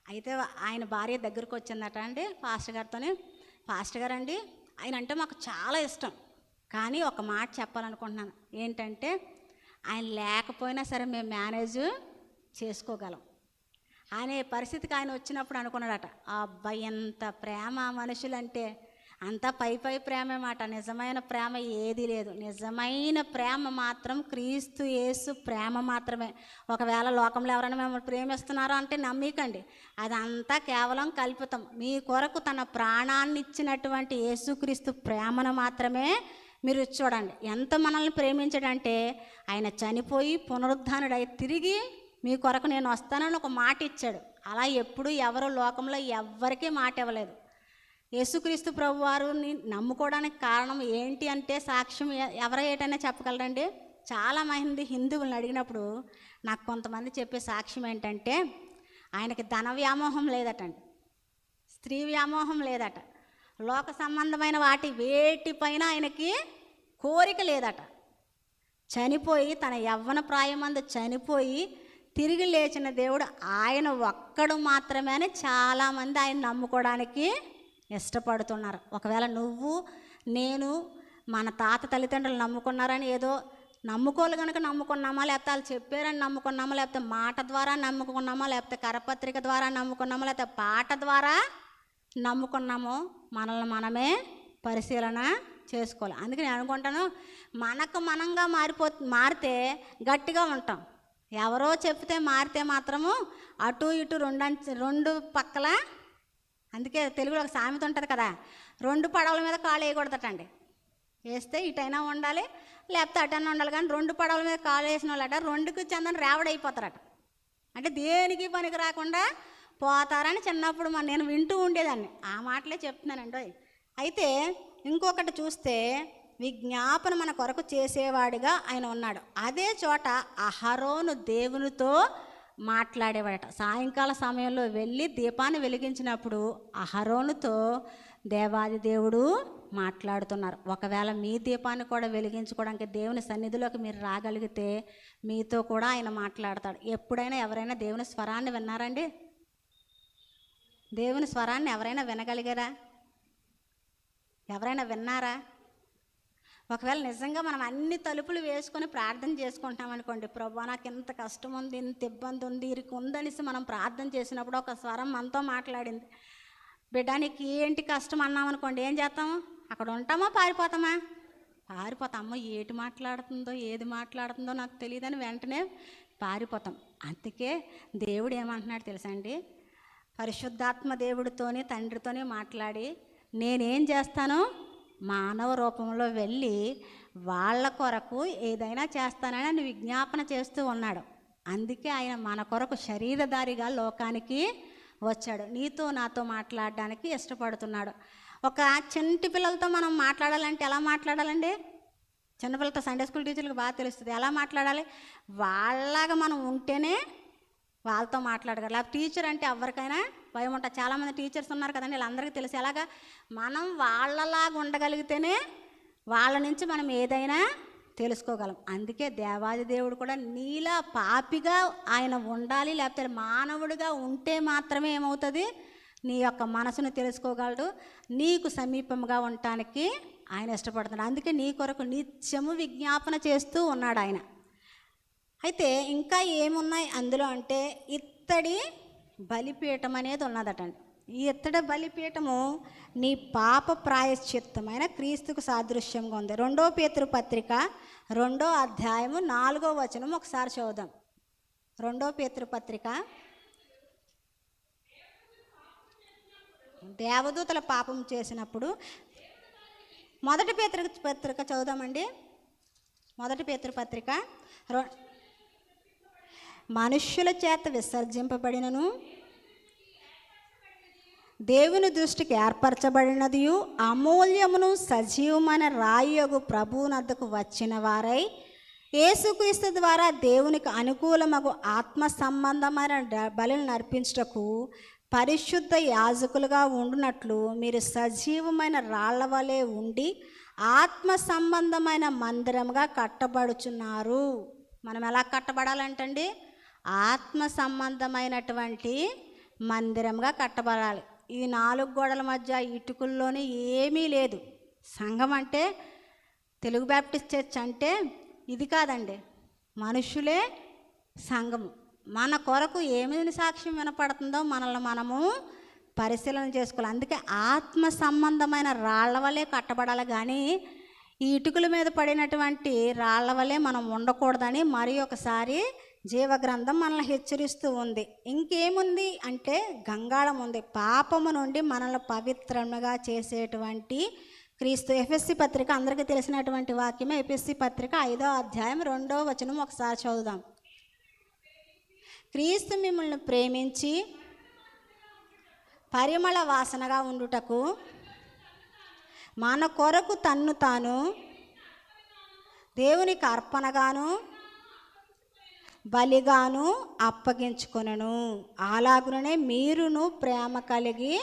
అయితే ఆయన భార్య దగ్గరికి వచ్చిందట అండి పాస్టర్ గారితోనే, పాస్టర్ గారు అండి, ఆయన అంటే మాకు చాలా ఇష్టం, కానీ ఒక మాట చెప్పాలనుకుంటున్నాను, ఏంటంటే ఆయన లేకపోయినా సరే మేము మేనేజ్ చేసుకోగలం అనే పరిస్థితికి ఆయన వచ్చినప్పుడు అనుకున్నాడట, అబ్బాయి ఎంత ప్రేమ మనుషులంటే అంతా పై ప్రేమే మాట, నిజమైన ప్రేమ ఏది లేదు. నిజమైన ప్రేమ మాత్రం క్రీస్తు యేసు ప్రేమ మాత్రమే. ఒకవేళ లోకంలో ఎవరైనా మిమ్మల్ని ప్రేమిస్తున్నారో అంటే నమ్మికండి, అదంతా కేవలం కల్పితం. మీ కొరకు తన ప్రాణాన్ని ఇచ్చినటువంటి యేసుక్రీస్తు ప్రేమను మాత్రమే మీరు చూడండి. ఎంత మనల్ని ప్రేమించాడంటే ఆయన చనిపోయి పునరుద్ధానుడై తిరిగి మీ కొరకు నేను వస్తానని ఒక మాట ఇచ్చాడు. అలా ఎప్పుడు ఎవరు లోకంలో ఎవ్వరికీ మాట ఇవ్వలేదు. యేసుక్రీస్తు ప్రభు వారిని నమ్ముకోవడానికి కారణం ఏంటి అంటే సాక్ష్యం ఎవరో ఏటైనా చెప్పగలరండి. చాలామంది హిందువులను అడిగినప్పుడు నాకు కొంతమంది చెప్పే సాక్ష్యం ఏంటంటే ఆయనకి ధన వ్యామోహం లేదటండి, స్త్రీ వ్యామోహం లేదట, లోక సంబంధమైన వేటిపైన ఆయనకి కోరిక లేదట. చనిపోయి తన యవ్వన ప్రాయమందు చనిపోయి తిరిగి లేచిన దేవుడు ఆయన ఒక్కడు మాత్రమే అని చాలామంది ఆయన నమ్ముకోవడానికి ఇష్టపడుతున్నారు. ఒకవేళ నువ్వు నేను మన తాత తల్లిదండ్రులు నమ్ముకున్నారని ఏదో నమ్ముకోలు కనుక నమ్ముకున్నామా, లేకపోతే వాళ్ళు చెప్పారని నమ్ముకున్నామా, లేకపోతే మాట ద్వారా నమ్ముకున్నామా, లేకపోతే కరపత్రిక ద్వారా నమ్ముకున్నామా, లేకపోతే పాట ద్వారా నమ్ముకున్నామో మనల్ని మనమే పరిశీలన చేసుకోవాలి. అందుకే నేను అనుకుంటాను, మనకు మనంగా మారితే గట్టిగా ఉంటాం. ఎవరో చెప్తే మారితే మాత్రము అటు ఇటు రెండు పక్కల, అందుకే తెలుగులో ఒక సామెత ఉంటుంది కదా, రెండు పడవల మీద కాలు వేయకూడదటండి. వేస్తే ఇటైనా ఉండాలి లేకపోతే అటైనా ఉండాలి, కానీ రెండు పడవల మీద కాలు వేసిన వాళ్ళట రెండుకి చెందని రేవడైపోతారట. అంటే దేనికి పనికి రాకుండా పోతారని చిన్నప్పుడు నేను వింటూ ఉండేదాన్ని. ఆ మాటలే చెప్తున్నానండి. అయితే ఇంకొకటి చూస్తే విజ్ఞాపన మన కొరకు చేసేవాడిగా ఆయన ఉన్నాడు. అదే చోట అహరోను దేవునితో మాట్లాడేవాడట. సాయంకాల సమయంలో వెళ్ళి దీపాన్ని వెలిగించినప్పుడు అహరోనుతో దేవాది దేవుడు మాట్లాడుతున్నారు. ఒకవేళ మీ దీపాన్ని కూడా వెలిగించుకోవడానికి దేవుని సన్నిధిలోకి మీరు రాగలిగితే మీతో కూడా ఆయన మాట్లాడతాడు. ఎప్పుడైనా ఎవరైనా దేవుని స్వరాన్ని విన్నారండి? దేవుని స్వరాన్ని ఎవరైనా వినగలిగారా? ఎవరైనా విన్నారా? ఒకవేళ నిజంగా మనం అన్ని తలుపులు వేసుకొని ప్రార్థన చేసుకుంటాం అనుకోండి, ప్రభువా నాకు ఇంత కష్టం ఉంది, ఇంత ఇబ్బంది ఉంది, ఇరికి ఉందనేసి మనం ప్రార్థన చేసినప్పుడు ఒక స్వరం మనతో మాట్లాడింది. బిడ్డ నీకు ఏంటి కష్టం అన్నామనుకోండి, ఏం చేస్తాము? అక్కడ ఉంటామా పారిపోతామా? పారిపోతాం. అమ్మ ఏది మాట్లాడుతుందో నాకు తెలియదని వెంటనే పారిపోతాం. అందుకే దేవుడు ఏమంటున్నాడు తెలుసా అండి, పరిశుద్ధాత్మ దేవుడితోని తండ్రితోని మాట్లాడి నేనేం చేస్తాను, మానవ రూపంలో వెళ్ళి వాళ్ళ కొరకు ఏదైనా చేస్తానని ఆయన విజ్ఞాపన చేస్తూ ఉన్నాడు. అందుకే ఆయన మన కొరకు శరీరధారిగా లోకానికి వచ్చాడు, నీతో నాతో మాట్లాడడానికి ఇష్టపడుతున్నాడు. ఒక చంటి పిల్లలతో మనం మాట్లాడాలంటే ఎలా మాట్లాడాలండి? చిన్నపిల్లలతో సండే స్కూల్ టీచర్లకు బాగా తెలుస్తుంది ఎలా మాట్లాడాలి. వాళ్ళలాగా మనం ఉంటేనే వాళ్ళతో మాట్లాడగలరు. లేకపోతే టీచర్ అంటే ఎవరికైనా భయం ఉంటుంది. చాలామంది టీచర్స్ ఉన్నారు కదండి, వీళ్ళందరికీ తెలుసు ఎలాగా మనం వాళ్ళలాగా ఉండగలిగితేనే వాళ్ళ నుంచి మనం ఏదైనా తెలుసుకోగలం. అందుకే దేవాది దేవుడు కూడా నీలా పాపిగా ఆయన ఉండాలి, లేకపోతే మానవుడిగా ఉంటే మాత్రమే ఏమవుతుంది, నీ యొక్క మనసును తెలుసుకోగలడు, నీకు సమీపంగా ఉండటానికి ఆయన ఇష్టపడుతున్నాడు. అందుకే నీ కొరకు నిత్యము విజ్ఞాపన చేస్తూ ఉన్నాడు ఆయన. అయితే ఇంకా ఏమున్నాయి అందులో అంటే ఇత్తడి బలిపీఠం అనేది ఉన్నదటండి. ఈ ఇత్తడి బలిపీఠము నీ పాప ప్రాయశ్చిత్తమైన క్రీస్తుకు సాదృశ్యంగా ఉంది. 2 పేతురు పత్రిక 2వ అధ్యాయము 4వ వచనం ఒకసారి చదువుదాం. 2 పేతురు పత్రిక, దేవదూతల పాపం చేసినప్పుడు, మొదటి పత్రిక చదువుదామండి. 1 పేతురు పత్రిక, మనుష్యుల చేత విసర్జింపబడినను దేవుని దృష్టికి ఏర్పరచబడినదియు అమూల్యమును సజీవమైన రాయియగు ప్రభువునద్దకు వచ్చిన వారై యేసుక్రీస్తు ద్వారా దేవునికి అనుకూలమగు ఆత్మ సంబంధమైన బలులను నర్పించుటకు పరిశుద్ధ యాజకులుగా ఉండునట్లు మీరు సజీవమైన రాళ్ల వలె ఉండి ఆత్మ సంబంధమైన మందిరముగా కట్టబడుచున్నారు. మనం ఎలా కట్టబడాలంటండి? ఆత్మ సంబంధమైనటువంటి మందిరంగా కట్టబడాలి. ఈ 4 గోడల మధ్య ఇటుకల్లోనే ఏమీ లేదు. సంఘం అంటే, తెలుగు బ్యాప్టిస్ట్ చర్చ్ అంటే ఇది కాదండి, మనుషులే సంఘము. మన కొరకు ఏమి సాక్ష్యం వినపడుతుందో మనల్ని మనము పరిశీలన చేసుకోవాలి. అందుకే ఆత్మ సంబంధమైన రాళ్ల వలె కట్టబడాలి, కానీ ఈ ఇటుకల మీద పడినటువంటి రాళ్ల వలె మనం ఉండకూడదని మరి ఒకసారి జీవగ్రంథం మనల్ని హెచ్చరిస్తూ ఉంది. ఇంకేముంది అంటే గంగాళం ఉంది. పాపము నుండి మనల్ని పవిత్రముగా చేసేటువంటి క్రీస్తు. ఎఫెసీ పత్రిక అందరికీ తెలిసినటువంటి వాక్యమే. ఎఫెసీ పత్రిక 5వ అధ్యాయం 2వ వచనం ఒకసారి చదువుదాం. క్రీస్తు మిమ్మల్ని ప్రేమించి పరిమళ వాసనగా ఉండుటకు మన కొరకు తన్ను తాను దేవునికి అర్పణగాను బలిగాను అప్పగించుకొనెను. అలాగునే మీరును ప్రేమ కలిగి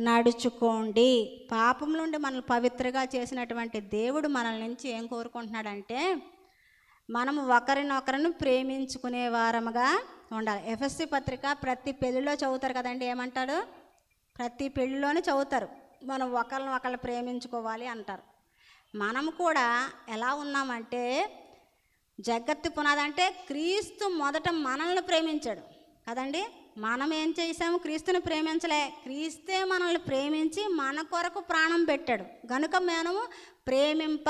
నడుచుకోండి. పాపం నుండి మనల్ని పవిత్రగా చేసినటువంటి దేవుడు మనల నుంచి ఏం కోరుకుంటున్నాడంటే మనము ఒకరినొకరిని ప్రేమించుకునే వారముగా ఉండాలి. ఎఫెసీ పత్రిక ప్రతి పెళ్ళిలో చదువుతారు కదండి, ఏమంటాడు? ప్రతి పెళ్ళిలోనే చదువుతారు, మనం ఒకరిని ప్రేమించుకోవాలి అంటారు. మనము కూడా ఎలా ఉన్నామంటే, జగత్తు పునాది అంటే క్రీస్తు మొదట మనల్ని ప్రేమించాడు కదండి. మనం ఏం చేసాము? క్రీస్తుని ప్రేమించలే, క్రీస్తే మనల్ని ప్రేమించి మన కొరకు ప్రాణం పెట్టాడు. కనుక మనము ప్రేమింప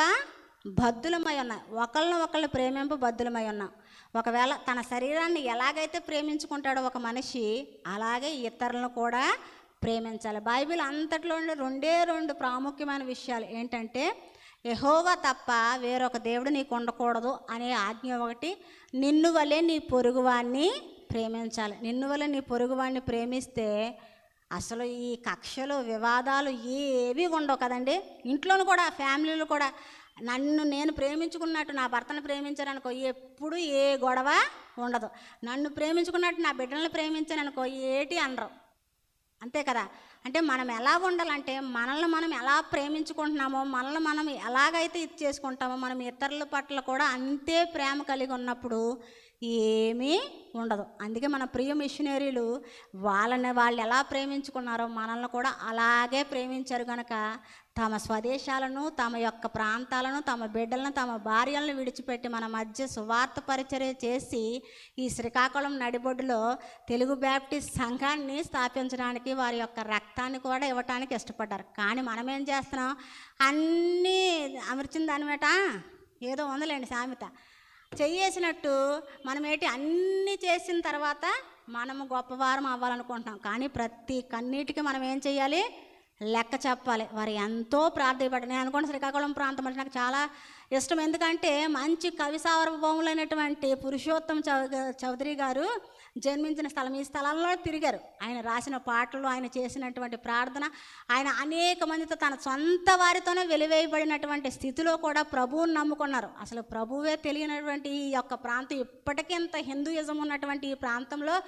బద్ధులమై ఉన్నాం, ఒకళ్ళని ప్రేమింప బద్ధులమై ఉన్నాం. ఒకవేళ తన శరీరాన్ని ఎలాగైతే ప్రేమించుకుంటాడో ఒక మనిషి, అలాగే ఇతరులను కూడా ప్రేమించాలి. బైబిల్ అంతట్లో 2 ప్రాముఖ్యమైన విషయాలు ఏంటంటే, యెహోవా తప్ప వేరొక దేవుడు నీకు ఉండకూడదు అనే ఆజ్ఞ ఒకటి, నిన్ను వలె నీ పొరుగువాన్ని ప్రేమించాలి. నిన్ను వలె నీ పొరుగువాన్ని ప్రేమిస్తే అసలు ఈ కక్షలు వివాదాలు ఏవి ఉండవు కదండి. ఇంట్లోనూ కూడా, ఫ్యామిలీలో కూడా నన్ను నేను ప్రేమించుకున్నట్టు నా భర్తను ప్రేమించారనుకో ఎప్పుడు ఏ గొడవ ఉండదు. నన్ను ప్రేమించుకున్నట్టు నా బిడ్డలను ప్రేమించాననుకో ఏటి అనరు. అంతే కదా. అంటే మనం ఎలా ఉండాలంటే, మనల్ని మనం ఎలా ప్రేమించుకుంటున్నామో, మనల్ని మనం ఎలాగైతే ఇది చేసుకుంటామో, మనం ఇతరుల పట్ల కూడా అంతే ప్రేమ కలిగి ఉన్నప్పుడు ఏమీ ఉండదు. అందుకే మన ప్రియ మిషనరీలు వాళ్ళు ఎలా ప్రేమించుకున్నారో మనల్ని కూడా అలాగే ప్రేమించారు. కనుక తమ స్వదేశాలను, తమ యొక్క ప్రాంతాలను, తమ బిడ్డలను, తమ భార్యలను విడిచిపెట్టి మన మధ్య సువార్త పరిచర్య చేసి ఈ శ్రీకాకుళం నడిబొడ్డులో తెలుగు బ్యాప్టిస్ట్ సంఘాన్ని స్థాపించడానికి వారి యొక్క రక్తాన్ని కూడా ఇవ్వటానికి ఇష్టపడ్డారు. కానీ మనం ఏం చేస్తున్నాం? అన్నీ అమర్చిన దానిమేట ఏదో ఉందిలేండి సామెత, చెయ్యేసినట్టు మనం అన్నీ చేసిన తర్వాత మనము గొప్పవారం అవ్వాలనుకుంటున్నాం. కానీ ప్రతి కన్నీటికి మనం ఏం చేయాలి? లెక్క చెప్పాలి. వారు ఎంతో ప్రార్థపడ్డారు. నేను అనుకోండి శ్రీకాకుళం ప్రాంతం అంటే నాకు చాలా ఇష్టం. ఎందుకంటే మంచి కవి సార్వభౌములైనటువంటి పురుషోత్తం చౌదరి గారు జన్మించిన స్థలం, ఈ స్థలంలో తిరిగారు. ఆయన రాసిన పాటలు, ఆయన చేసినటువంటి ప్రార్థన, ఆయన అనేక మందితో తన సొంత వారితోనే వెలివేయబడినటువంటి స్థితిలో కూడా ప్రభువుని నమ్ముకున్నారు. అసలు ప్రభువే తెలియనటువంటి ఈ యొక్క ప్రాంతం, ఇప్పటికీ ఇంత హిందూయిజం ఉన్నటువంటి ఈ ప్రాంతంలో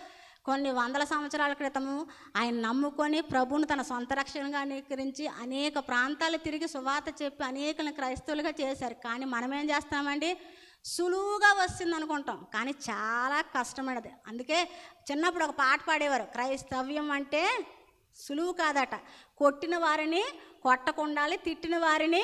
కొన్ని వందల సంవత్సరాల క్రితము ఆయన నమ్ముకొని ప్రభువును తన సొంత రక్షణగా అంగీకరించి అనేక ప్రాంతాలు తిరిగి సువార్త చెప్పి అనేకలను క్రైస్తవులుగా చేశారు. కానీ మనం ఏం చేస్తామండి? సులువుగా వస్తుంది అనుకుంటాం, కానీ చాలా కష్టమైనది. అందుకే చిన్నప్పుడు ఒక పాట పాడేవారు, క్రైస్తవ్యం అంటే సులువు కాదట, కొట్టిన వారిని కొట్టకుండాలి, తిట్టిన వారిని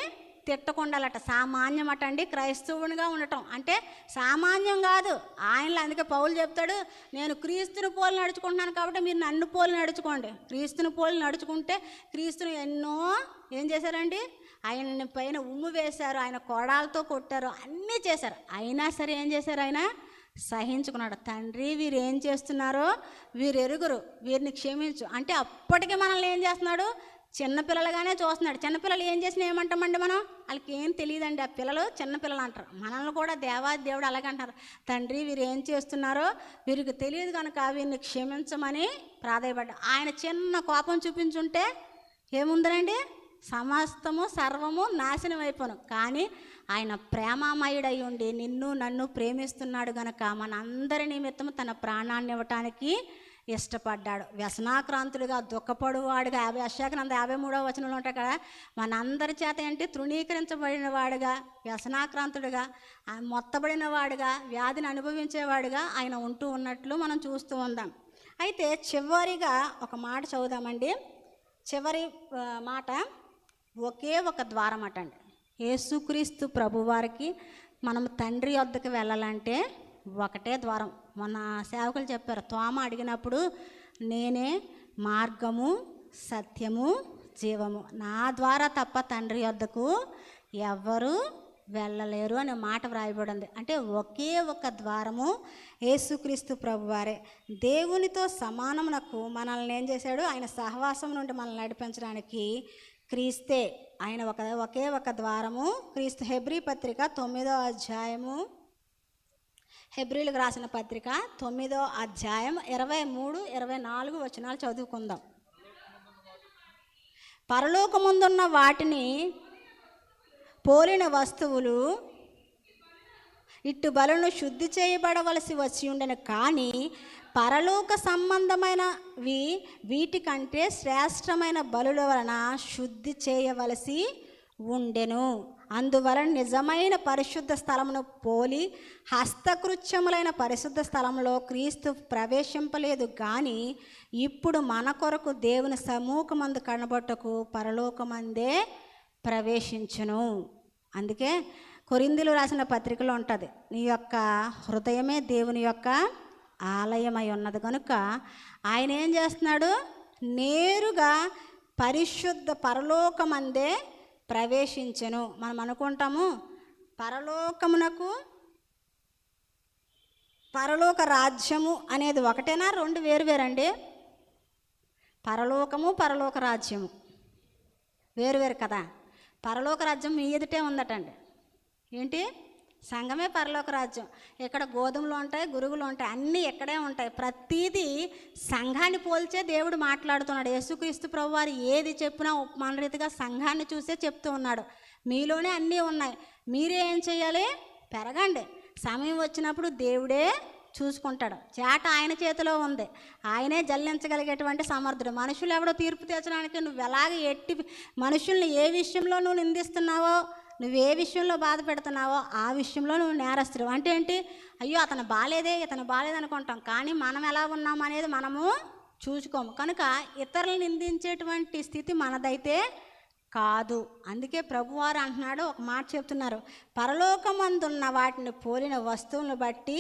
తిట్టకుండాలట, సామాన్యం అట అండి క్రైస్తవునిగా ఉండటం అంటే. సామాన్యం కాదు ఆయనలో. అందుకే పౌలు చెప్తాడు, నేను క్రీస్తుని పోలి నడుచుకుంటున్నాను కాబట్టి మీరు నన్ను పోలి నడుచుకోండి. క్రీస్తుని పోలి నడుచుకుంటే, క్రీస్తుని ఎన్నో ఏం చేశారండి? ఆయన పైన ఉమ్ము వేశారు, ఆయన కోడాలతో కొట్టారు, అన్నీ చేశారు. అయినా సరే ఏం చేశారు? ఆయన సహించుకున్నాడు. తండ్రి వీరు ఏం చేస్తున్నారో వీరు ఎరుగురు, వీరిని క్షమించు అంటే అప్పటికి మనల్ని ఏం చేస్తున్నాడు? చిన్నపిల్లలుగానే చూస్తున్నాడు. చిన్నపిల్లలు ఏం చేసినా ఏమంటామండి మనం? వాళ్ళకి ఏం తెలియదండి, ఆ పిల్లలు చిన్నపిల్లలు అంటారు. మనల్ని కూడా దేవాది దేవుడు అలాగే అంటారు, తండ్రి వీరు ఏం చేస్తున్నారో వీరికి తెలియదు కనుక వీరిని క్షమించమని ప్రాధేయపడ్డా. ఆయన చిన్న కోపం చూపించుంటే ఏముందరండి? సమస్తము సర్వము నాశనం అయిపోను. కానీ ఆయన ప్రేమామయుడై ఉండి నిన్ను నన్ను ప్రేమిస్తున్నాడు గనక మనందరి నిమిత్తము తన ప్రాణాన్ని ఇవ్వటానికి ఇష్టపడ్డాడు. వ్యసనాక్రాంతుడిగా దుఃఖపడువాడుగా, యెషయాగ్రంథం 53వ వచనంలో ఉంటాయి కదా, మనందరి చేత తృణీకరించబడిన వాడుగా, వ్యసనాక్రాంతుడిగా, మొత్తబడిన వాడుగా, వ్యాధిని అనుభవించేవాడుగా ఆయన ఉంటూ ఉన్నట్లు మనం చూస్తూ ఉందాం. అయితే చివరిగా ఒక మాట చదువుదామండి. చివరి మాట, ఒకే ఒక ద్వారం అటండి. యేసుక్రీస్తు ప్రభువారికి మనం తండ్రి వద్దకు వెళ్ళాలంటే ఒకటే ద్వారం. మొన్న సేవకులు చెప్పారు, తోమ అడిగినప్పుడు నేనే మార్గము సత్యము జీవము, నా ద్వారా తప్ప తండ్రి వద్దకు ఎవ్వరు వెళ్ళలేరు అనే మాట వ్రాయబడింది. అంటే ఒకే ఒక ద్వారము యేసుక్రీస్తు ప్రభువారే. దేవునితో సమానమునకు మనల్ని ఏం చేశాడు? ఆయన సహవాసం నుండి మనల్ని నడిపించడానికి క్రీస్తే. ఆయన ఒకే ఒక ద్వారము. క్రీస్తు. హెబ్రీ పత్రిక 9వ అధ్యాయము, హెబ్రీలకు రాసిన పత్రిక 9వ అధ్యాయం 23, 24 వచనాలు చదువుకుందాం. పరలోకముందున్న వాటిని పోలిన వస్తువులు ఇట్టు బలును శుద్ధి చేయబడవలసి వచ్చి ఉండను, కానీ పరలోక సంబంధమైనవి వీటికంటే శ్రేష్టమైన బలుల వలన శుద్ధి చేయవలసి ఉండెను. అందువలన నిజమైన పరిశుద్ధ స్థలమును పోలి హస్తకృత్యములైన పరిశుద్ధ స్థలంలో క్రీస్తు ప్రవేశింపలేదు, కానీ ఇప్పుడు మన కొరకు దేవుని సముఖమందు కనబట్టుకు పరలోకమందే ప్రవేశించును. అందుకే కొరింథీయులు రాసిన పత్రికలో ఉంటుంది, నీ యొక్క హృదయమే దేవుని యొక్క ఆలయమై ఉన్నది కనుక ఆయన ఏం చేస్తున్నాడు? నేరుగా పరిశుద్ధ పరలోకమందే ప్రవేశించెను. మనం అనుకుంటాము పరలోకమునకు పరలోక రాజ్యము అనేది ఒకటేనా? రెండు వేరువేరండి. పరలోకము పరలోక రాజ్యము వేరువేరు కదా. పరలోక రాజ్యం మీ ఎదుటే ఉందటండి. ఏంటి? సంఘమే పరలోక రాజ్యం. ఇక్కడ గోధుమలు ఉంటాయి, గురుగులు ఉంటాయి, అన్నీ ఇక్కడే ఉంటాయి. ప్రతీదీ సంఘాన్ని పోల్చే దేవుడు మాట్లాడుతున్నాడు. యేసుక్రీస్తు ప్రభువారు ఏది చెప్పినా ఉపమాన రీతిగా సంఘాన్ని చూసే చెప్తూ ఉన్నాడు. మీలోనే అన్నీ ఉన్నాయి, మీరే ఏం చేయాలి? పెరగండి. సమయం వచ్చినప్పుడు దేవుడే చూసుకుంటాడు. చేట ఆయన చేతిలో ఉంది, ఆయనే జల్లించగలిగేటువంటి సమర్థుడు. మనుషులు ఎవడో తీర్పు తీర్చడానికి నువ్వు ఎలాగ మనుషుల్ని ఏ విషయంలో నువ్వు నిందిస్తున్నావో, నువ్వు ఏ విషయంలో బాధ పెడుతున్నావో ఆ విషయంలో నువ్వు నేరస్తుడు. అంటే ఏంటి? అయ్యో అతను బాలేదే, ఇతను బాలేదనుకుంటాం, కానీ మనం ఎలా ఉన్నాం అనేది మనము చూసుకోము. కనుక ఇతరులను నిందించేటువంటి స్థితి మనదైతే కాదు. అందుకే ప్రభువారు అంటున్నాడు, ఒక మాట చెప్తున్నారు, పరలోకమందున్న వాటిని పోలిన వస్తువులను బట్టి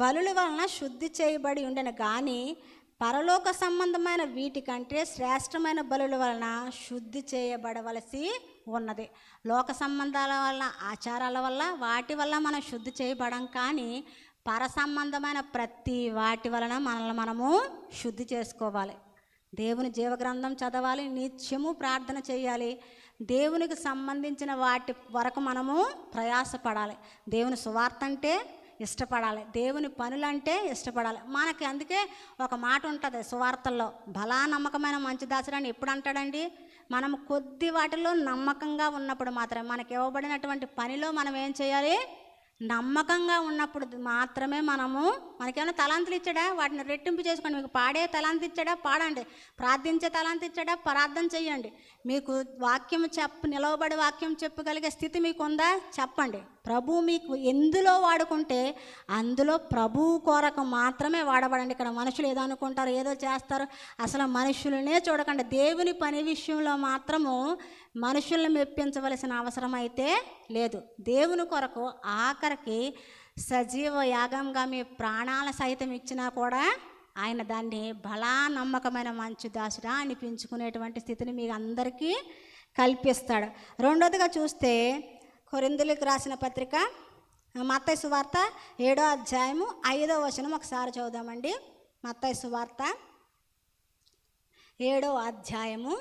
బలుల వలన శుద్ధి చేయబడి ఉండను, కానీ పరలోక సంబంధమైన వీటికంటే శ్రేష్టమైన బలుల వలన శుద్ధి చేయబడవలసి ఉన్నది. లోక సంబంధాల వల్ల, ఆచారాల వల్ల, వాటి వల్ల మనం శుద్ధి చేయబడం. కానీ పర సంబంధమైన ప్రతి వాటి వలన మనల్ని మనము శుద్ధి చేసుకోవాలి. దేవుని జీవగ్రంథం చదవాలి, నిత్యము ప్రార్థన చేయాలి, దేవునికి సంబంధించిన వాటి వరకు మనము ప్రయాసపడాలి. దేవుని సువార్త అంటే ఇష్టపడాలి, దేవుని పనులంటే ఇష్టపడాలి. మనకి అందుకే ఒక మాట ఉంటుంది సువార్తల్లో, బలా నమ్మకమైన మంచి దాసుడు అని ఎప్పుడు అంటాడండి? మనం కొద్ది వాటిలో నమ్మకంగా ఉన్నప్పుడు మాత్రమే, మనకి ఇవ్వబడినటువంటి పనిలో మనం ఏం చేయాలి? నమ్మకంగా ఉన్నప్పుడు మాత్రమే మనకేమైనా తలాంతులు ఇచ్చాడా? వాటిని రెట్టింపు చేసుకోండి. మీకు పాడే తలాంతి ఇచ్చాడా? పాడండి. ప్రార్థించే తలాంతి ఇచ్చాడా? ప్రార్థన చేయండి. మీకు వాక్యం నిలవబడి వాక్యం చెప్పగలిగే స్థితి మీకు ఉందా? చెప్పండి. ప్రభు మీకు ఎందులో వాడుకుంటే అందులో ప్రభువు కొరకు మాత్రమే వాడబడండి. ఇక్కడ మనుషులు ఏదో అనుకుంటారు, ఏదో చేస్తారు, అసలు మనుషులనే చూడకండి. దేవుని పని విషయంలో మాత్రము మనుషుల్ని మెప్పించవలసిన అవసరం అయితే లేదు. దేవుని కొరకు ఆఖరికి సజీవ యాగంగా మీ ప్రాణాల సైతం ఇచ్చినా కూడా ఆయన దాన్ని బలా నమ్మకమైన మంచి దాసుడా అనిపించుకునేటువంటి స్థితిని మీకు అందరికీ కల్పిస్తాడు. రెండోదిగా చూస్తే కొరింథీయులకు రాసిన పత్రిక మత్తయి సువార్త 7వ అధ్యాయము 5వ వచనం ఒకసారి చదువుదామండి. మత్తయి సువార్త 7వ అధ్యాయము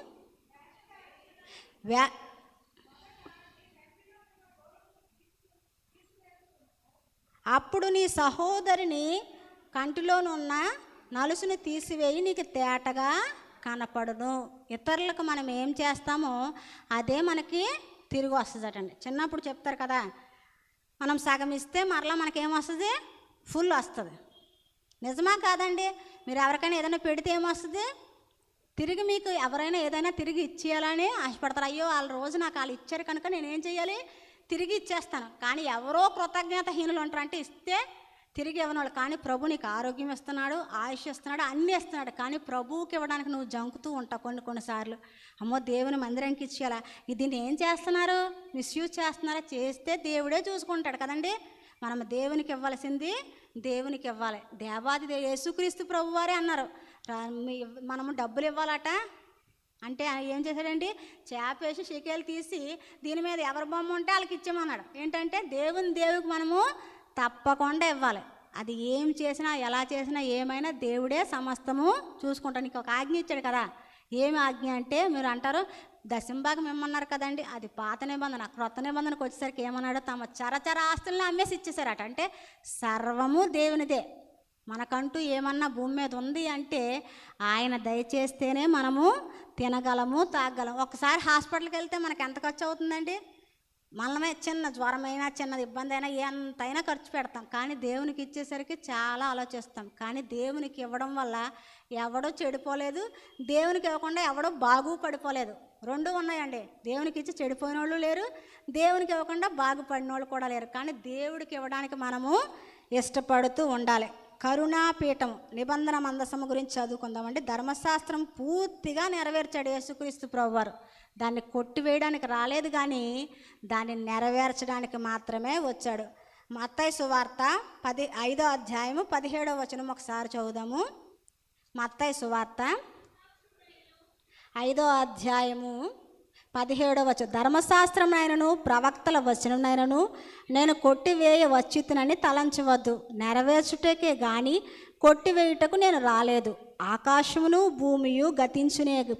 అప్పుడు నీ సహోదరిని కంటిలోనున్న నలుసును తీసివేయి, నీకు తేటగా కనపడును. ఇతరులకు మనం ఏం చేస్తామో అదే మనకి తిరిగి వస్తుందటండి. చిన్నప్పుడు చెప్తారు కదా, మనం సగం ఇస్తే మరలా మనకేమొస్తుంది? ఫుల్ వస్తుంది. నిజమా కాదండి? మీరు ఎవరికైనా ఏదైనా పెడితే ఏమొస్తుంది? తిరిగి మీకు ఎవరైనా ఏదైనా తిరిగి ఇచ్చేయాలని ఆశపడతారు. అయ్యో వాళ్ళ రోజు నాకు వాళ్ళు ఇచ్చారు కనుక నేనేం చేయాలి? తిరిగి ఇచ్చేస్తాను. కానీ ఎవరో కృతజ్ఞతాహీనులు ఉంటారు, అంటే ఇస్తే తిరిగి ఇవ్వనాడు. కానీ ప్రభు నీకు ఆరోగ్యం ఇస్తున్నాడు, ఆయుష్ ఇస్తున్నాడు, అన్నీ ఇస్తున్నాడు. కానీ ప్రభువుకి ఇవ్వడానికి నువ్వు జంకుతూ ఉంటావు కొన్నిసార్లు. అమ్మో దేవుని మందిరానికి ఇచ్చేయాలా, దీన్ని ఏం చేస్తున్నారు? మిస్యూజ్ చేస్తున్నారా? చేస్తే దేవుడే చూసుకుంటాడు కదండి. మనం దేవునికి ఇవ్వాల్సింది దేవునికి ఇవ్వాలి. దేవాది యేసుక్రీస్తు ప్రభు వారే అన్నారు, మనము డబ్బులు ఇవ్వాలట అంటే ఏం చేశాడండి? చేపేసి షెకేలు తీసి దీని మీద ఎవరి బొమ్మ ఉంటే వాళ్ళకి ఇచ్చామన్నాడు. ఏంటంటే దేవునికి మనము తప్పకుండా ఇవ్వాలి. అది ఏం చేసినా, ఎలా చేసినా, ఏమైనా దేవుడే సమస్తము చూసుకుంటాడు. నీకు ఒక ఆజ్ఞ ఇచ్చాడు కదా. ఏమి ఆజ్ఞ అంటే, మీరు అంటారు దశంభాగం ఇమ్మన్నారు కదండి, అది పాత నిబంధన. క్రొత్త నిబంధనకు వచ్చేసరికి ఏమన్నాడు? తమ చరచర ఆస్తులను అమ్మేసి ఇచ్చేసారట. అంటే సర్వము దేవునిదే. మనకంటూ ఏమన్నా భూమి మీద ఉంది అంటే ఆయన దయచేస్తేనే మనము తినగలము, తాగలము. ఒకసారి హాస్పిటల్కి వెళ్తే మనకు ఎంత ఖర్చు అవుతుందండి? మనమే చిన్న జ్వరమైనా, చిన్నది ఇబ్బంది అయినా ఎంతైనా ఖర్చు పెడతాం. కానీ దేవునికి ఇచ్చేసరికి చాలా ఆలోచిస్తాం. కానీ దేవునికి ఇవ్వడం వల్ల ఎవడో చెడిపోలేదు, దేవునికి ఇవ్వకుండా ఎవడో బాగుపడిపోలేదు. రెండు ఉన్నాయండి. దేవునికి ఇచ్చి చెడిపోయిన వాళ్ళు లేరు, దేవునికి ఇవ్వకుండా బాగుపడిన వాళ్ళు కూడా లేరు. కానీ దేవుడికి ఇవ్వడానికి మనము ఇష్టపడుతూ ఉండాలి. కరుణాపీఠం నిబంధన మందసము గురించి చదువుకుందామండి. ధర్మశాస్త్రం పూర్తిగా నెరవేర్చాడు యేసుక్రీస్తు ప్రభువారు. దాన్ని కొట్టివేయడానికి రాలేదు, కానీ దాన్ని నెరవేర్చడానికి మాత్రమే వచ్చాడు. మత్తయి సువార్త 5వ అధ్యాయము 17వ వచనం ఒకసారి చదువుదాము. మత్తయి సువార్త 5వ అధ్యాయము 17వ వచనం. ధర్మశాస్త్రమునైనను ప్రవక్తల వచనమునైనను నేను కొట్టివేయ వచ్చుతునని తలంచవద్దు, నెరవేర్చుటకే గాని కొట్టివేయుటకు నేను రాలేదు. ఆకాశమును భూమియు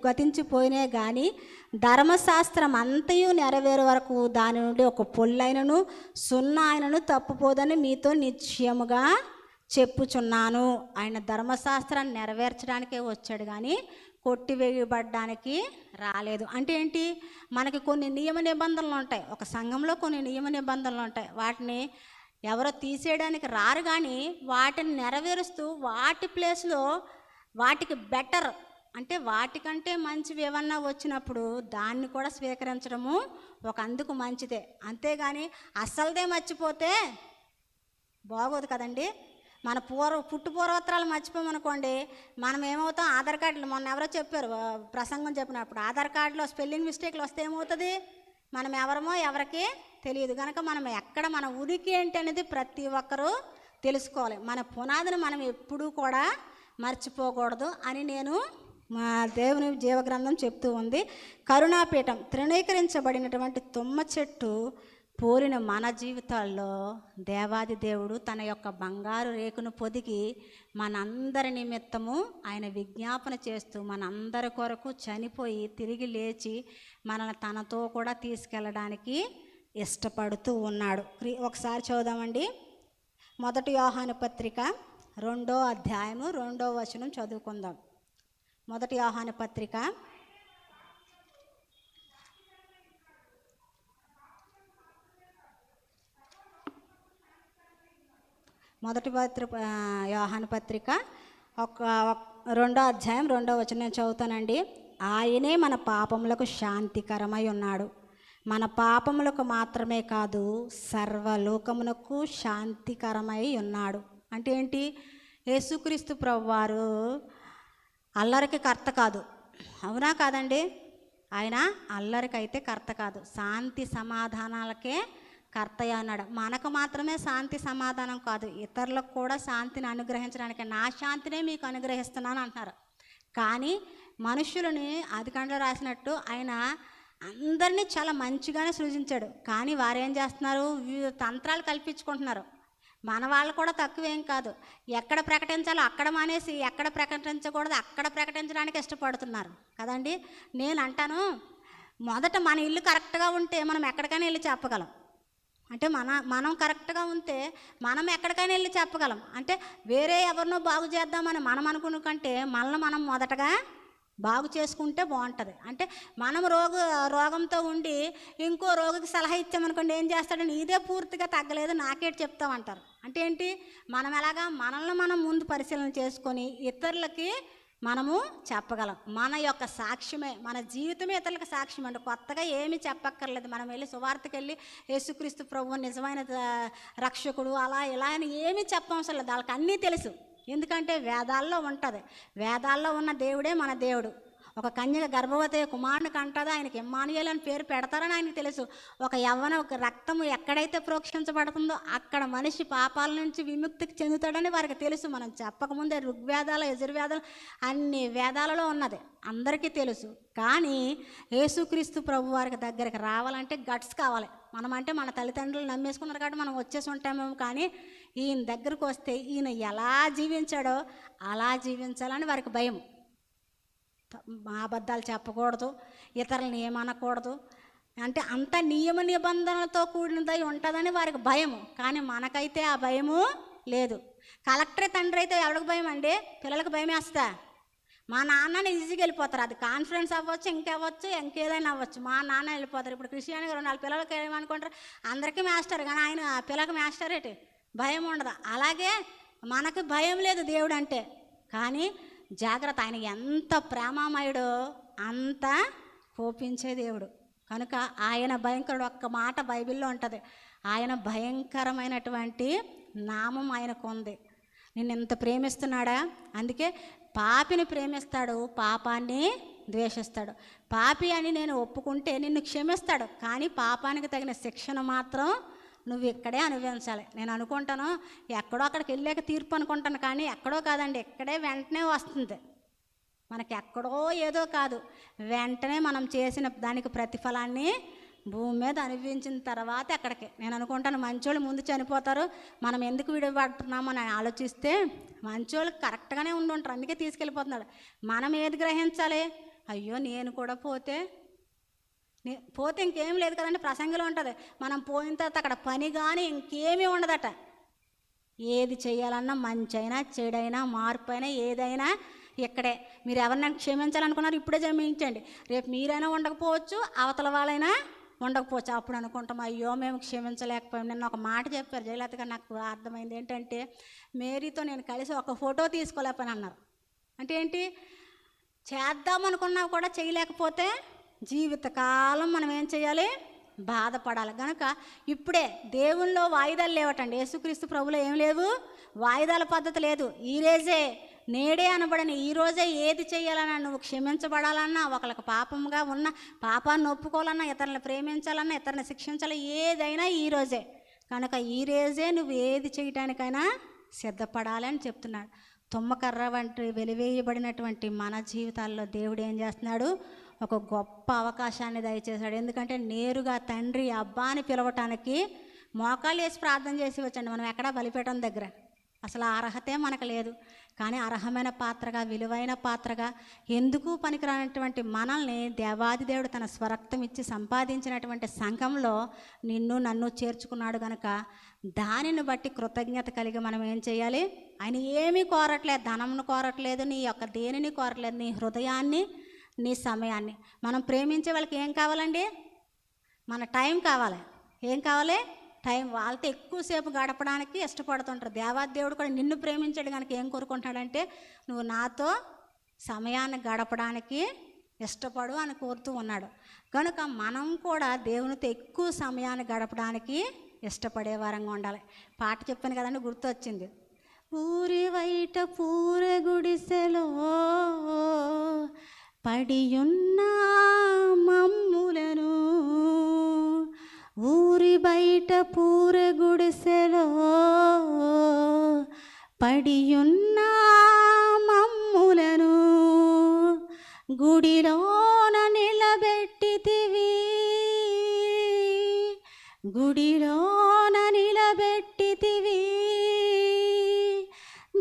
గతించిపోయినే గాని ధర్మశాస్త్రం అంతయు నెరవేరు వరకు దాని నుండి ఒక పొల్లైనను సున్నా అయినను తప్పుపోదని మీతో నిశ్చయముగా చెప్పుచున్నాను. ఆయన ధర్మశాస్త్రాన్ని నెరవేర్చడానికే వచ్చాడు, కానీ కొట్టివేయబడ్డానికి రాలేదు. అంటే ఏంటి? మనకి కొన్ని నియమ నిబంధనలు ఉంటాయి, ఒక సంఘంలో కొన్ని నియమ నిబంధనలు ఉంటాయి. వాటిని ఎవరో తీసేయడానికి రారు, కానీ వాటిని నెరవేరుస్తూ వాటి ప్లేస్లో వాటికి బెటర్, అంటే వాటికంటే మంచివి ఏమన్నా వచ్చినప్పుడు దాన్ని కూడా స్వీకరించడము ఒక అందుకు మంచిదే. అంతేగాని అస్సలదే మర్చిపోతే బాగోదు కదండి. మన పూర్వోత్తరాలు మర్చిపోమనుకోండి, మనం ఏమవుతాం? ఆధార్ కార్డులు మొన్న ఎవరో చెప్పారు ప్రసంగం చెప్పినప్పుడు, ఆధార్ కార్డులో స్పెల్లింగ్ మిస్టేక్లు వస్తే ఏమవుతుంది? మనం ఎవరమో ఎవరికి తెలియదు. కనుక మనం ఎక్కడ మన ఉనికి ఏంటి అనేది ప్రతి ఒక్కరూ తెలుసుకోవాలి. మన పునాదిని మనం ఎప్పుడూ కూడా మర్చిపోకూడదు అని నేను మా దేవుని జీవగ్రంథం చెప్తూ ఉంది. కరుణాపీఠం తృణీకరించబడినటువంటి తుమ్మ చెట్టు పోలిన మన జీవితాల్లో దేవాది దేవుడు తన యొక్క బంగారు రేకును పొదిగి మనందరి నిమిత్తము ఆయన విజ్ఞాపన చేస్తూ మనందరి కొరకు చనిపోయి తిరిగి లేచి మనల్ని తనతో కూడా తీసుకెళ్ళడానికి ఇష్టపడుతూ ఉన్నాడు. ఒకసారి చదువుదామండి. 1 యోహాను పత్రిక 2వ అధ్యాయము 2వ వచనం చదువుకుందాం. 1 యోహాను పత్రిక 1 యోహాను పత్రిక 2వ అధ్యాయం 2వ వచనం నేను చదువుతానండి. ఆయనే మన పాపములకు శాంతికరమై ఉన్నాడు. మన పాపములకు మాత్రమే కాదు సర్వలోకమునకు శాంతికరమై ఉన్నాడు. అంటే ఏంటి? యేసుక్రీస్తు ప్రభువారు అల్లరికి కర్త కాదు, అవునా కాదండి? ఆయన అల్లరికైతే కర్త కాదు, శాంతి సమాధానాలకే కర్తయ్య అన్నాడు. మనకు మాత్రమే శాంతి సమాధానం కాదు, ఇతరులకు కూడా శాంతిని అనుగ్రహించడానికి నా శాంతినే మీకు అనుగ్రహిస్తున్నాను అంటున్నారు. కానీ మనుషులని ఆదికాండలో రాసినట్టు ఆయన అందరినీ చాలా మంచిగానే సృజించాడు. కానీ వారు ఏం చేస్తున్నారు? వివిధ తంత్రాలు కల్పించుకుంటున్నారు. మన వాళ్ళు కూడా తక్కువేం కాదు. ఎక్కడ ప్రకటించాలో అక్కడ మానేసి ఎక్కడ ప్రకటించకూడదు అక్కడ ప్రకటించడానికి ఇష్టపడుతున్నారు కదండి. నేను అంటాను, మొదట మన ఇల్లు కరెక్ట్గా ఉంటే మనం ఎక్కడికైనా వెళ్ళి చెప్పగలం. అంటే మనం కరెక్ట్గా ఉంటే మనం ఎక్కడికైనా వెళ్ళి చెప్పగలం. అంటే వేరే ఎవరినో బాగు చేద్దామని మనం అనుకున్న కంటే మనల్ని మనం మొదటగా బాగు చేసుకుంటే బాగుంటుంది. అంటే మనం రోగంతో ఉండి ఇంకో రోగికి సలహా ఇచ్చామనుకోండి, ఏం చేస్తాడని ఇదే పూర్తిగా తగ్గలేదు నాకేటి చెప్తామంటారు. అంటే ఏంటి? మనం ఎలాగా మనల్ని మనం ముందు పరిశీలన చేసుకొని ఇతరులకి మనము చెప్పగలం. మన యొక్క సాక్ష్యమే, మన జీవితమే ఇతరులకు సాక్ష్యం అండి. కొత్తగా ఏమీ చెప్పక్కర్లేదు. మనం వెళ్ళి సువార్తకి వెళ్ళి యేసుక్రీస్తు ప్రభువు నిజమైన రక్షకుడు అలా ఇలా అని ఏమీ చెప్పవసరం లేదు. వాళ్ళకి అన్నీ తెలుసు. ఎందుకంటే వేదాల్లో ఉంటుంది. వేదాల్లో ఉన్న దేవుడే మన దేవుడు. ఒక కన్యక గర్భవతి కుమారుని కంటదా, ఆయనకి ఇమ్మానుయేలు అని పేరు పెడతారని ఆయనకు తెలుసు. ఒక రక్తము ఎక్కడైతే ప్రోక్షించబడుతుందో అక్కడ మనిషి పాపాల నుంచి విముక్తికి చెందుతాడని వారికి తెలుసు. మనం చెప్పకముందే ఋగ్వేదాలు యజుర్వేదాలు అన్ని వేదాలలో ఉన్నది అందరికీ తెలుసు. కానీ యేసుక్రీస్తు ప్రభు వారికి దగ్గరికి రావాలంటే గట్స్ కావాలి. మనమంటే మన తల్లిదండ్రులు నమ్మేసుకున్నారు కాబట్టి మనం వచ్చేసి ఉంటామేమో, కానీ ఈయన దగ్గరకు వస్తే ఈయన ఎలా జీవించాడో అలా జీవించాలని వారికి భయం. అబద్ధాలు చెప్పకూడదు, ఇతరులను ఏమనకూడదు, అంటే అంత నియమ నిబంధనలతో కూడినదై ఉంటుందని వారికి భయము. కానీ మనకైతే ఆ భయము లేదు. కలెక్టర్ తండ్రి అయితే ఎవరికి భయం అండి? పిల్లలకు భయం వేస్తా. మా నాన్నని ఈజీగా వెళ్ళిపోతారు. అది కాన్ఫరెన్స్ అవ్వచ్చు, ఇంకేదైనా అవ్వచ్చు, మా నాన్న వెళ్ళిపోతారు. ఇప్పుడు క్రిస్టియన్గా 4 పిల్లలకి ఏమనుకుంటారు? అందరికీ మాస్టర్, కానీ ఆయన పిల్లకి మాస్టర్ ఏంటి? భయం ఉండదు. అలాగే మనకు భయం లేదు దేవుడు అంటే. కానీ జాగ్రత్త, ఆయన ఎంత ప్రేమామయుడో అంత కోపించే దేవుడు కనుక ఆయన భయంకరుడు. ఒక్క మాట బైబిల్లో ఉంటుంది, ఆయన భయంకరమైనటువంటి నామం ఆయనకు ఉంది. నిన్ను ఎంత ప్రేమిస్తున్నాడా? అందుకే పాపిని ప్రేమిస్తాడు, పాపాన్ని ద్వేషిస్తాడు. పాపి అని నేను ఒప్పుకుంటే నిన్ను క్షమిస్తాడు, కానీ పాపానికి తగిన శిక్షణ మాత్రం నువ్వు ఇక్కడే అనుభవించాలి. నేను అనుకుంటాను ఎక్కడో అక్కడికి వెళ్ళాక తీర్పు అనుకుంటాను, కానీ ఎక్కడో కాదండి, ఇక్కడే వెంటనే వస్తుంది. మనకి ఎక్కడో ఏదో కాదు, వెంటనే మనం చేసిన దానికి ప్రతిఫలాన్ని భూమి మీద అనుభవించిన తర్వాత ఎక్కడికి. నేను అనుకుంటాను మంచోళ్ళు ముందు చనిపోతారు, మనం ఎందుకు విడిపడుతున్నామని ఆలోచిస్తే మంచోళ్ళు కరెక్ట్గానే ఉండుంటారు, అందుకే తీసుకెళ్ళిపోతున్నాడు. మనం ఏది గ్రహించాలి? అయ్యో నేను కూడా పోతే ఇంకేం లేదు కదండి. ప్రసంగంలో ఉంటుంది, మనం పోయిన తర్వాత అక్కడ పని కానీ ఇంకేమీ ఉండదట. ఏది చేయాలన్నా మంచైనా చెడైనా మార్పు అయినా ఏదైనా ఇక్కడే. మీరు ఎవరినైనా క్షమించాలనుకున్నారు ఇప్పుడే క్షమించండి. రేపు మీరైనా ఉండకపోవచ్చు, అవతల వాళ్ళైనా ఉండకపోవచ్చు. అప్పుడు అనుకుంటాం అయ్యో మేము క్షమించలేకపోయాం. నిన్న ఒక మాట చెప్పారు జయలలిత గారు, నాకు అర్థమైంది ఏంటంటే, మేరీతో నేను కలిసి ఒక ఫోటో తీసుకోలేకపోయాను అన్నారు. అంటే ఏంటి? చేద్దామనుకున్నా కూడా చేయలేకపోతే జీవితకాలం మనం ఏం చేయాలి? బాధపడాలి. కనుక ఇప్పుడే దేవుల్లో వాయిదాలు లేవటండి. యేసుక్రీస్తు ప్రభులో ఏం లేవు, వాయిదాల పద్ధతి లేదు. ఈ రోజే నేడే అనబడని ఈ రోజే ఏది చేయాలన్నా, నువ్వు క్షమించబడాలన్నా, ఒకళ్ళకి పాపంగా ఉన్న పాపాన్ని ఒప్పుకోవాలన్నా, ఇతరులను ప్రేమించాలన్నా, ఇతరులను శిక్షించాలి, ఏదైనా ఈ రోజే. కనుక ఈ రోజే నువ్వు ఏది చేయటానికైనా సిద్ధపడాలి అని చెప్తున్నాడు. తుమ్మకర్ర వంటి వెలివేయబడినటువంటి మన జీవితాల్లో దేవుడు ఏం చేస్తున్నాడు? ఒక గొప్ప అవకాశాన్ని దయచేశాడు. ఎందుకంటే నేరుగా తండ్రి అబ్బా అని పిలవటానికి మోకాళ్ళు వేసి ప్రార్థన చేసి వచ్చండి. మనం ఎక్కడా బలిపీఠం దగ్గర అసలు ఆ అర్హతే మనకు లేదు. కానీ అర్హమైన పాత్రగా, విలువైన పాత్రగా, ఎందుకు పనికిరానటువంటి మనల్ని దేవాది దేవుడు తన స్వరక్తం ఇచ్చి సంపాదించినటువంటి సంఘంలో నిన్ను నన్ను చేర్చుకున్నాడు కనుక దానిని బట్టి కృతజ్ఞత కలిగి మనం ఏం చేయాలి? ఆయన ఏమీ కోరట్లేదు, ధనంను కోరట్లేదు, నీ యొక్క దేనిని కోరట్లేదు, నీ హృదయాన్ని, నీ సమయాన్ని. మనం ప్రేమించే వాళ్ళకి ఏం కావాలండి? మన టైం కావాలి. ఏం కావాలి? టైం. వాళ్ళతో ఎక్కువసేపు గడపడానికి ఇష్టపడుతుంటారు. దేవాది దేవుడు కూడా నిన్ను ప్రేమించాడు కనుక ఏం కోరుకుంటాడంటే నువ్వు నాతో సమయాన్ని గడపడానికి ఇష్టపడు అని కోరుతూ ఉన్నాడు. కనుక మనం కూడా దేవునితో ఎక్కువ సమయాన్ని గడపడానికి ఇష్టపడే వారంగా ఉండాలి. పాట చెప్పాను కదండి, గుర్తొచ్చింది. ఊరి బయట పూర గుడిసెలో పడియున్న మమ్ములను, ఊరి బయట పూర గుడిసెలో పడియున్న మమ్ములను గుడిలోన నిలబెట్టితివి, గుడిలోన నిలబెట్టితివి,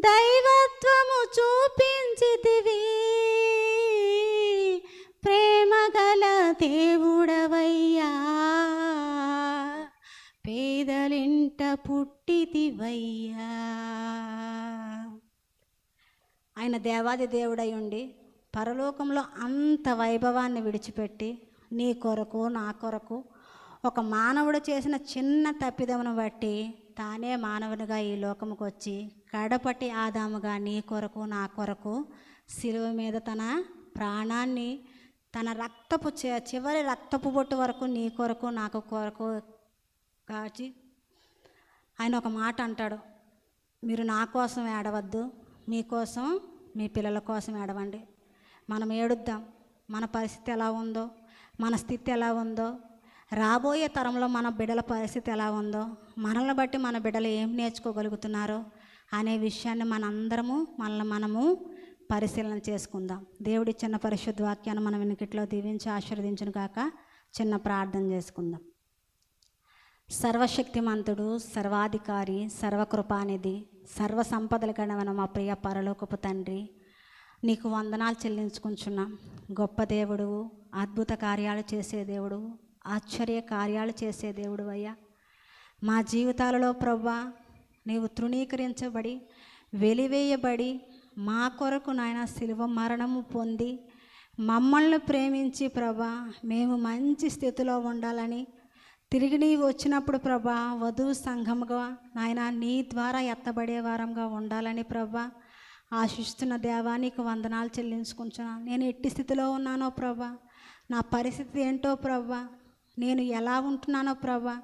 దైవత్వము చూపించితివి, ప్రేమగల దేవుడవయ్యా, పేదలింట పుట్టితివయ్యా. ఆయన దేవాది దేవుడై ఉండి పరలోకంలో అంత వైభవాన్ని విడిచిపెట్టి నీ కొరకు నా కొరకు ఒక మానవుడు చేసిన చిన్న తప్పిదమును బట్టి తానే మానవునిగా ఈ లోకముకు వచ్చి కడపటి ఆదాముగా నీ కొరకు నా కొరకు శిలువ మీద తన ప్రాణాన్ని, తన రక్తపు చివరి రక్తపు బొట్టు వరకు నీ కొరకు నాకు కొరకు కాచి ఆయన ఒక మాట అంటాడు, మీరు నా కోసం ఏడవద్దు, మీకోసం మీ పిల్లల కోసం ఏడవండి. మనం ఏడుద్దాం, మన పరిస్థితి ఎలా ఉందో, మన స్థితి ఎలా ఉందో, రాబోయే తరంలో మన బిడ్డల పరిస్థితి ఎలా ఉందో, మనల్ని బట్టి మన బిడ్డలు ఏం నేర్చుకోగలుగుతున్నారో అనే విషయాన్ని మనందరము మనము పరిశీలన చేసుకుందాం. దేవుడిచ్చిన పరిశుద్ధ వాక్యాన్ని మనం వెనుకట్లో దీవించి ఆశీర్వదించును గాక. చిన్న ప్రార్థన చేసుకుందాం. సర్వశక్తిమంతుడు, సర్వాధికారి, సర్వకృపానిధి, సర్వ సంపదలు గణవన మా ప్రియ పరలోకపు తండ్రి, నీకు వందనాలు చెల్లించుకుంటున్నాం. గొప్ప దేవుడు, అద్భుత కార్యాలు చేసే దేవుడు, ఆశ్చర్య కార్యాలు చేసే దేవుడు అయ్యా. మా జీవితాలలో ప్రభువా నీవు తృణీకరించబడి వెలివేయబడి మా కొరకు నాయన శిలువ మరణము పొంది మమ్మల్ని ప్రేమించి ప్రభా మేము మంచి స్థితిలో ఉండాలని తిరిగి నీవు వచ్చినప్పుడు ప్రభా వధువు సంఘముగా నాయన నీ ద్వారా ఎత్తబడే వారంగా ఉండాలని ప్రభా ఆశిస్తున్న దేవా నీకు వందనాలు చెల్లించుకుంటున్నాను. నేను ఎట్టి స్థితిలో ఉన్నానో ప్రభా, నా పరిస్థితి ఏంటో ప్రభా, నేను ఎలా ఉంటున్నానో ప్రభా,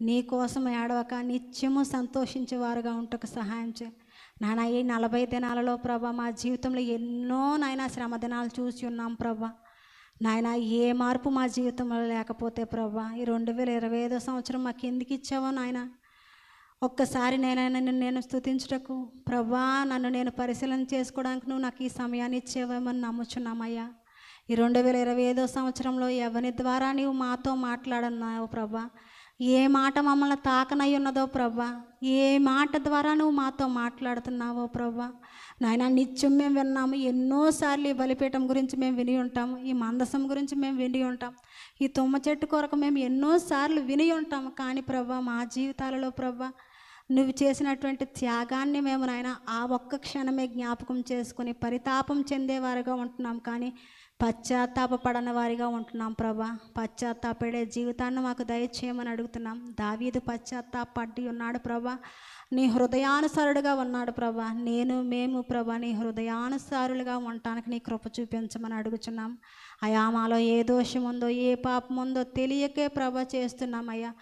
నీ కోసం ఏడవక నిత్యము సంతోషించేవారుగా ఉంటకు సహాయం చేయి నాయన. ఈ 40 దినాలలో ప్రభా మా జీవితంలో ఎన్నో నాయన శ్రమ దినాలు చూసి ఉన్నాం ప్రభా. నాయన ఏ మార్పు మా జీవితంలో లేకపోతే ప్రభా ఈ 2025 సంవత్సరం మాకు ఎందుకు ఇచ్చావో నాయన, ఒక్కసారి నేను స్తుతించుటకు ప్రభా నన్ను నేను పరిశీలన చేసుకోవడానికి నువ్వు నాకు ఈ సమయాన్ని ఇచ్చేవేమని నమ్ముచున్నామయ్యా. ఈ 2025 సంవత్సరంలో ఎవరి ద్వారా నీవు మాతో మాట్లాడన్నావు ప్రభా, ఏ మాట మమ్మల్ని తాకనై ఉన్నదో ప్రభా, ఏ మాట ద్వారా నువ్వు మాతో మాట్లాడుతున్నావో ప్రభా నాయన. నిత్యం మేము విన్నాము, ఎన్నోసార్లు ఈ బలిపీఠం గురించి మేము విని ఉంటాము, ఈ మందసం గురించి మేము విని ఉంటాం, ఈ తుమ్మ చెట్టు కొరకు మేము ఎన్నోసార్లు విని ఉంటాము. కానీ ప్రభా మా జీవితాలలో ప్రభా నువ్వు చేసినటువంటి త్యాగాన్ని మేము నాయన ఆ ఒక్క క్షణమే జ్ఞాపకం చేసుకుని పరితాపం చెందేవారుగా ఉంటున్నాం, కానీ పశ్చాత్తాపడని వారిగా ఉంటున్నాం ప్రభా. పశ్చాత్తాపడే జీవితాన్ని మాకు దయచేయమని అడుగుతున్నాం. దావీదు పశ్చాత్తాపడి ఉన్నాడు ప్రభా, నీ హృదయానుసారుడుగా ఉన్నాడు ప్రభా. మేము ప్రభా నీ హృదయానుసారులుగా ఉండటానికి నీ కృప చూపించమని అడుగుచున్నాం. అయా మాలో ఏ దోషం ఉందో, ఏ పాపం ఉందో తెలియకే ప్రభా చేస్తున్నామయ్యా.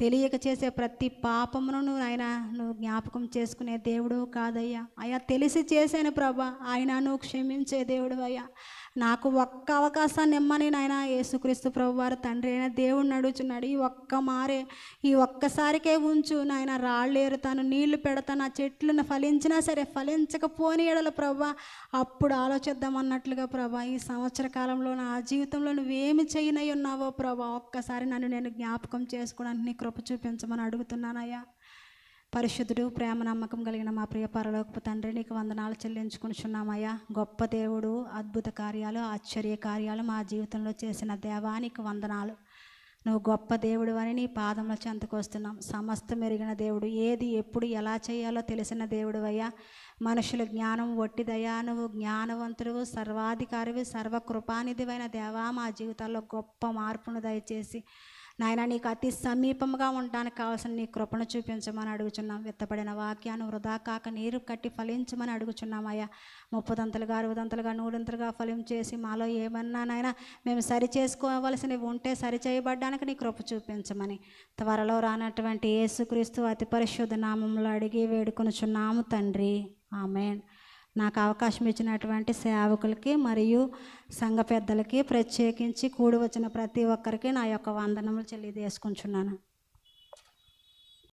తెలియక చేసే ప్రతి పాపమును నువ్వు జ్ఞాపకం చేసుకునే దేవుడు కాదయ్యా. అయ్యా తెలిసి చేశాను ప్రభా, ఆయన నువ్వు క్షమించే దేవుడు అయ్యా. నాకు ఒక్క అవకాశాన్ని ఇమ్మని నాయన యేసుక్రీస్తు ప్రభు వారు తండ్రి అయిన దేవుడిని అడుగుచున్నాడు. ఈ ఒక్క మారే, ఈ ఒక్కసారికే ఉంచు నాయన. రాళ్ళు ఏరుతాను, నీళ్లు పెడతాను, ఆ చెట్లను ఫలించినా సరే ఫలించకపోని ఎడల ప్రభా అప్పుడు ఆలోచిద్దామన్నట్లుగా ప్రభా ఈ సంవత్సర కాలంలో నా జీవితంలో నువ్వేమి చేయనై ఉన్నావో ప్రభా ఒక్కసారి నన్ను నేను జ్ఞాపకం చేసుకోవడానికి నీ కృప చూపించమని అడుగుతున్నానయ్యా. పరిశుద్ధుడు, ప్రేమ, నమ్మకం కలిగిన మా ప్రియ పరలోకపు తండ్రి, నీకు వందనాలు చెల్లించుకుంటున్నామయ్యా. గొప్ప దేవుడు, అద్భుత కార్యాలు, ఆశ్చర్య కార్యాలు మా జీవితంలో చేసిన దేవానికి వందనాలు. నువ్వు గొప్ప దేవుడు అని నీ పాదంలో చెంతకు వస్తున్నాం. సమస్తం ఎరిగిన దేవుడు, ఏది ఎప్పుడు ఎలా చేయాలో తెలిసిన దేవుడు అయ్యా. మనుషుల జ్ఞానం ఒట్టిదయ్యా. నువ్వు జ్ఞానవంతుడు, సర్వాధికారివి, సర్వకృపానిధివైన దేవా, మా జీవితాల్లో గొప్ప మార్పును దయచేసి నాయన నీకు అతి సమీపంగా ఉండడానికి కావాల్సిన నీ కృపను చూపించమని అడుగుచున్నాం. విత్తబడిన వాక్యాన్ని వృధా కాక నీరు కట్టి ఫలించమని అడుగుచున్నామయ్యా. 30దంతలుగా 60దంతలుగా 100దంతలుగా ఫలించేసి మాలో ఏమన్నా నాయన మేము సరి చేసుకోవలసినవి ఉంటే సరి చేయబడ్డానికి నీ కృప చూపించమని త్వరలో రానటువంటి యేసుక్రీస్తు అతి పరిశుద్ధ నామంలో అడిగి వేడుకొనుచున్నాము తండ్రి, ఆమేన్. నాకు అవకాశం ఇచ్చినటువంటి సేవకులకి మరియు సంఘ పెద్దలకి, ప్రత్యేకించి కూడి వచ్చిన ప్రతి ఒక్కరికి నా యొక్క వందనములు తెలియజేసుకుంటున్నాను.